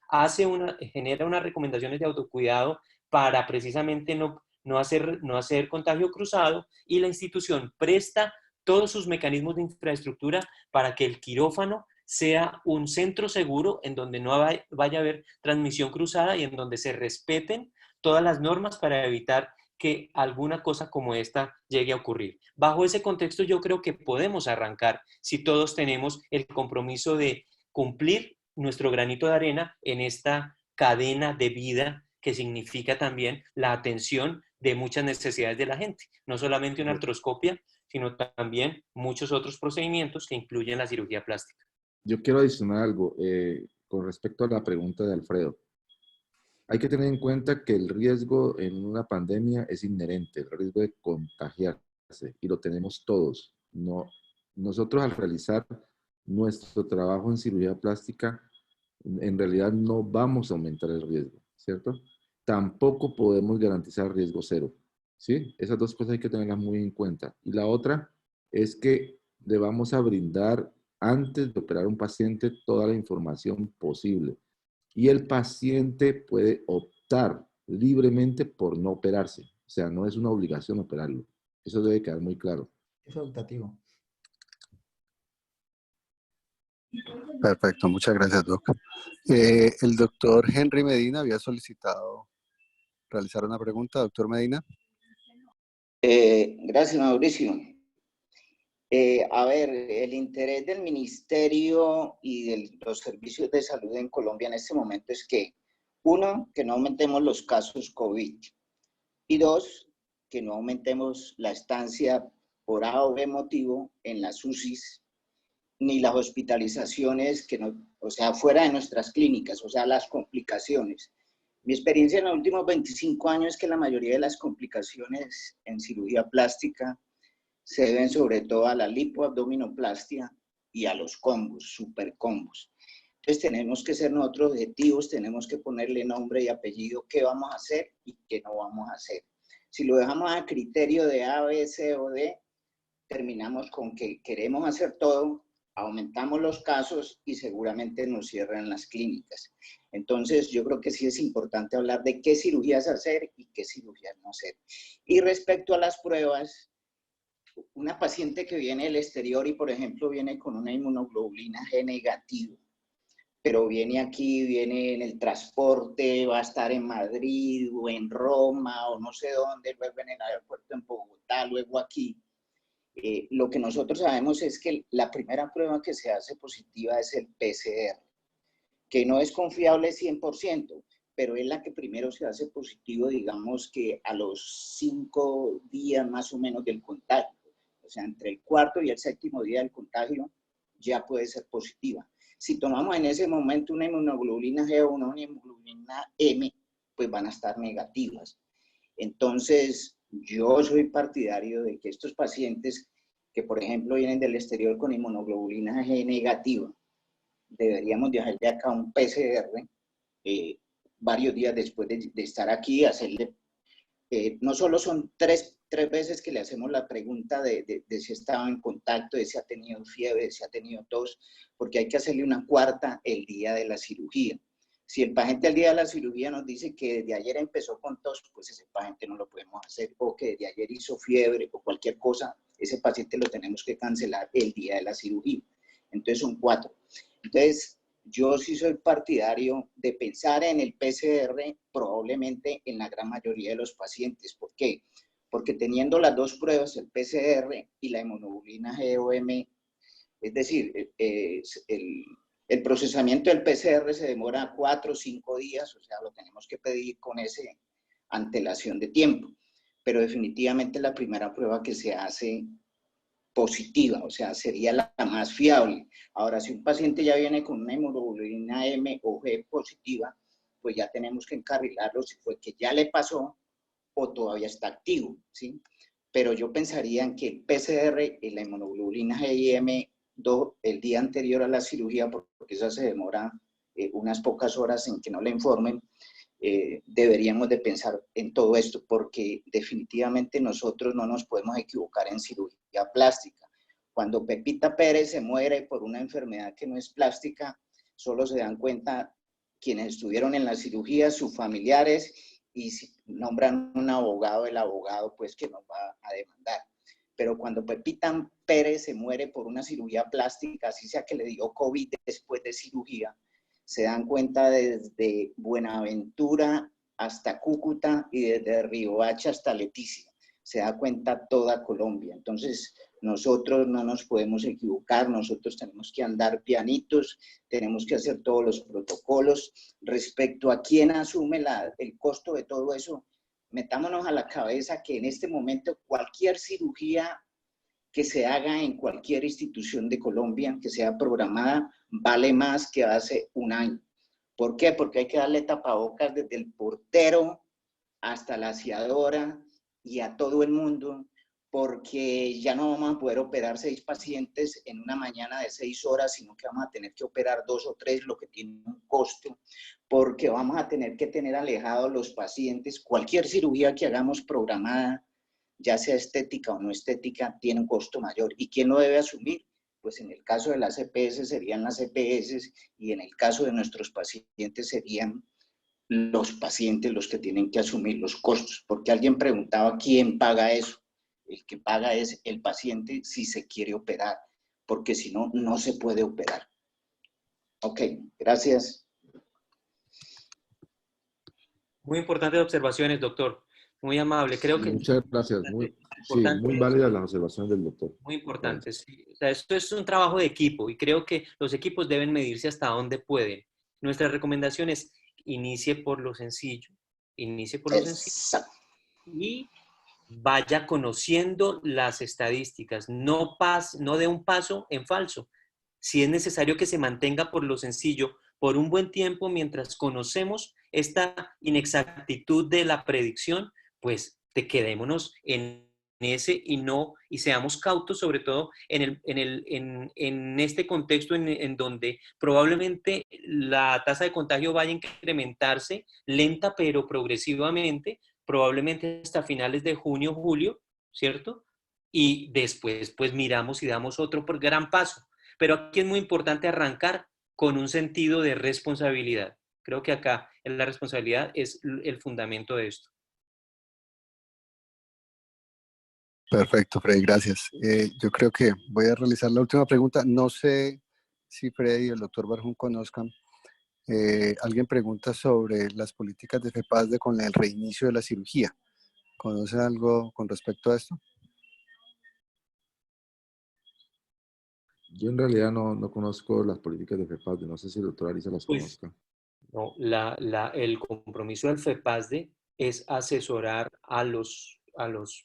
genera unas recomendaciones de autocuidado para precisamente no hacer contagio cruzado, y la institución presta todos sus mecanismos de infraestructura para que el quirófano sea un centro seguro en donde no vaya a haber transmisión cruzada y en donde se respeten todas las normas para evitar que alguna cosa como esta llegue a ocurrir. Bajo ese contexto yo creo que podemos arrancar si todos tenemos el compromiso de cumplir nuestro granito de arena en esta cadena de vida que significa también la atención de muchas necesidades de la gente. No solamente una artroscopia, sino también muchos otros procedimientos que incluyen la cirugía plástica. Yo quiero adicionar algo con respecto a la pregunta de Alfredo. Hay que tener en cuenta que el riesgo en una pandemia es inherente, el riesgo de contagiarse, y lo tenemos todos. Nosotros al realizar nuestro trabajo en cirugía plástica, en realidad no vamos a aumentar el riesgo, ¿cierto? Tampoco podemos garantizar riesgo cero, ¿sí? Esas dos cosas hay que tenerlas muy en cuenta. Y la otra es que le vamos a brindar, antes de operar a un paciente, toda la información posible. Y el paciente puede optar libremente por no operarse. O sea, no es una obligación operarlo. Eso debe quedar muy claro. Es facultativo. Perfecto, muchas gracias, Doc. El doctor Henry Medina había solicitado realizar una pregunta. Doctor Medina. Gracias, Mauricio. A ver, el interés del Ministerio y de los servicios de salud en Colombia en este momento es que, uno, que no aumentemos los casos COVID, y dos, que no aumentemos la estancia por A o B motivo en las UCIs, ni las hospitalizaciones o sea, fuera de nuestras clínicas, o sea, las complicaciones. Mi experiencia en los últimos 25 años es que la mayoría de las complicaciones en cirugía plástica se deben sobre todo a la lipoabdominoplastia y a los combos, supercombos. Entonces tenemos que ser nosotros objetivos, tenemos que ponerle nombre y apellido, qué vamos a hacer y qué no vamos a hacer. Si lo dejamos a criterio de A, B, C o D, terminamos con que queremos hacer todo, aumentamos los casos y seguramente nos cierran las clínicas. Entonces yo creo que sí es importante hablar de qué cirugías hacer y qué cirugías no hacer. Y respecto a las pruebas, una paciente que viene del exterior y, por ejemplo, viene con una inmunoglobulina G negativo, pero viene aquí, viene en el transporte, va a estar en Madrid o en Roma o no sé dónde, luego en el aeropuerto en Bogotá, luego aquí. Lo que nosotros sabemos es que la primera prueba que se hace positiva es el PCR. que no es confiable 100%, pero es la que primero se hace positivo, digamos que a los 5 días más o menos del contagio. O sea, entre el cuarto y el séptimo día del contagio ya puede ser positiva. Si tomamos en ese momento una inmunoglobulina G o una inmunoglobulina M, pues van a estar negativas. Entonces, yo soy partidario de que estos pacientes que, por ejemplo, vienen del exterior con inmunoglobulina G negativa, deberíamos de hacerle acá un PCR varios días después de estar aquí, hacerle, no solo son tres veces que le hacemos la pregunta de si estaba en contacto, de si ha tenido fiebre, de si ha tenido tos, porque hay que hacerle una cuarta el día de la cirugía. Si el paciente al día de la cirugía nos dice que desde ayer empezó con tos, pues ese paciente no lo podemos hacer, o que desde ayer hizo fiebre o cualquier cosa, ese paciente lo tenemos que cancelar el día de la cirugía. Entonces son 4. Entonces, yo sí soy partidario de pensar en el PCR probablemente en la gran mayoría de los pacientes. ¿Por qué? Porque teniendo las dos pruebas, el PCR y la inmunoglobulina G-O-M, es decir, el procesamiento del PCR se demora 4 o 5 días, o sea, lo tenemos que pedir con esa antelación de tiempo. Pero definitivamente la primera prueba que se hace positiva, o sea, sería la más fiable. Ahora, si un paciente ya viene con una inmunoglobulina M o G positiva, pues ya tenemos que encarrilarlo si fue que ya le pasó o todavía está activo, ¿sí? Pero yo pensaría en que el PCR y la inmunoglobulina G y M el día anterior a la cirugía, porque esa se demora unas pocas horas en que no le informen, deberíamos de pensar en todo esto, porque definitivamente nosotros no nos podemos equivocar en cirugía plástica. Cuando Pepita Pérez se muere por una enfermedad que no es plástica, solo se dan cuenta quienes estuvieron en la cirugía, sus familiares, y si nombran un abogado, el abogado pues que nos va a demandar. Pero cuando Pepita Pérez se muere por una cirugía plástica, así sea que le dio COVID después de cirugía, se dan cuenta desde Buenaventura hasta Cúcuta y desde Riohacha hasta Leticia. Se da cuenta toda Colombia. Entonces, nosotros no nos podemos equivocar, nosotros tenemos que andar pianitos, tenemos que hacer todos los protocolos. Respecto a quién asume el costo de todo eso, metámonos a la cabeza que en este momento cualquier cirugía que se haga en cualquier institución de Colombia, que sea programada, vale más que hace un año. ¿Por qué? Porque hay que darle tapabocas desde el portero hasta la aseadora y a todo el mundo, porque ya no vamos a poder operar 6 pacientes en una mañana de 6 horas, sino que vamos a tener que operar 2 o 3, lo que tiene un costo, porque vamos a tener que tener alejados los pacientes. Cualquier cirugía que hagamos programada, ya sea estética o no estética, tiene un costo mayor. ¿Y quién lo debe asumir? Pues en el caso de las EPS serían las EPS y en el caso de nuestros pacientes serían los pacientes los que tienen que asumir los costos. Porque alguien preguntaba quién paga eso. El que paga es el paciente si se quiere operar, porque si no, no se puede operar. Ok, gracias. Muy importantes observaciones, doctor. Muy amable. Creo que Muchas gracias. Sí, muy válidas las observaciones del doctor. Muy importante, sí. O sea, esto es un trabajo de equipo y creo que los equipos deben medirse hasta donde pueden. Nuestra recomendación es inicie por lo sencillo. Inicie por lo sencillo y vaya conociendo las estadísticas. No dé un paso en falso. Si es necesario que se mantenga por lo sencillo por un buen tiempo mientras conocemos esta inexactitud de la predicción, pues quedémonos en ese y seamos cautos, sobre todo en este contexto en donde probablemente la tasa de contagio vaya a incrementarse lenta pero progresivamente, probablemente hasta finales de junio, julio, ¿cierto? Y después pues miramos y damos otro gran paso. Pero aquí es muy importante arrancar con un sentido de responsabilidad. Creo que acá la responsabilidad es el fundamento de esto. Perfecto, Freddy, gracias. Yo creo que voy a realizar la última pregunta. No sé si Freddy y el doctor Barjún conozcan. Alguien pregunta sobre las políticas de FEPASDE con el reinicio de la cirugía. ¿Conocen algo con respecto a esto? Yo en realidad no conozco las políticas de FEPASDE, no sé si el doctor Ariza las Pues, conozca. no, el compromiso del FEPASDE es asesorar a los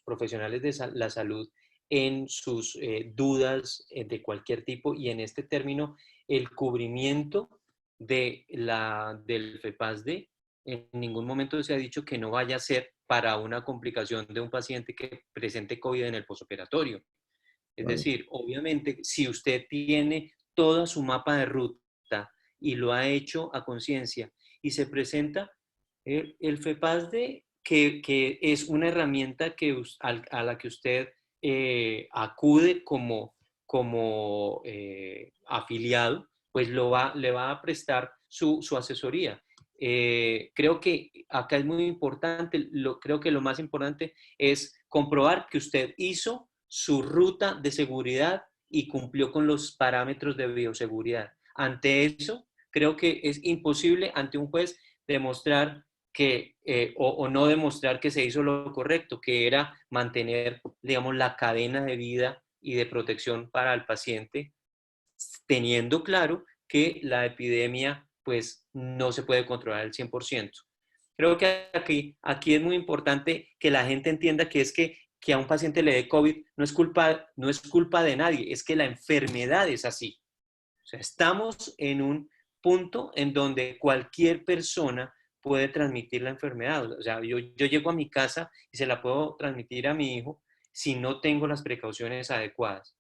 profesionales de la salud en sus dudas de cualquier tipo, y en este término el cubrimiento del FEPASDE en ningún momento se ha dicho que no vaya a ser para una complicación de un paciente que presente COVID en el posoperatorio. Es Claro. decir, obviamente, si usted tiene toda su mapa de ruta y lo ha hecho a conciencia y se presenta, el FEPASDE, que es una herramienta a la que usted acude como afiliado, pues le va a prestar su asesoría. Creo que acá es muy importante, creo que lo más importante es comprobar que usted hizo su ruta de seguridad y cumplió con los parámetros de bioseguridad. Ante eso, creo que es imposible ante un juez demostrar o no demostrar que se hizo lo correcto, que era mantener, digamos, la cadena de vida y de protección para el paciente, teniendo claro que la epidemia pues no se puede controlar al 100%. Creo que aquí es muy importante que la gente entienda que es que a un paciente le dé COVID no es culpa de nadie, es que la enfermedad es así. O sea, estamos en un punto en donde cualquier persona puede transmitir la enfermedad. O sea, yo llego a mi casa y se la puedo transmitir a mi hijo si no tengo las precauciones adecuadas.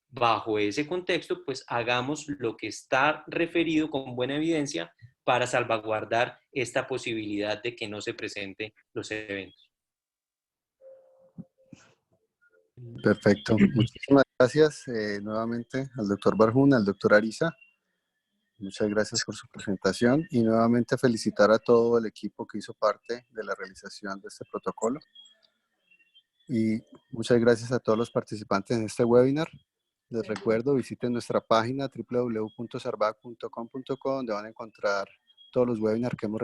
Bajo ese contexto, pues hagamos lo que está referido con buena evidencia para salvaguardar esta posibilidad de que no se presenten los eventos. Perfecto. Muchísimas gracias nuevamente al doctor Barjún, al doctor Ariza. Muchas gracias por su presentación y nuevamente felicitar a todo el equipo que hizo parte de la realización de este protocolo. Y muchas gracias a todos los participantes en este webinar. Les recuerdo, visiten nuestra página www.sarvac.com.co, donde van a encontrar todos los webinars que hemos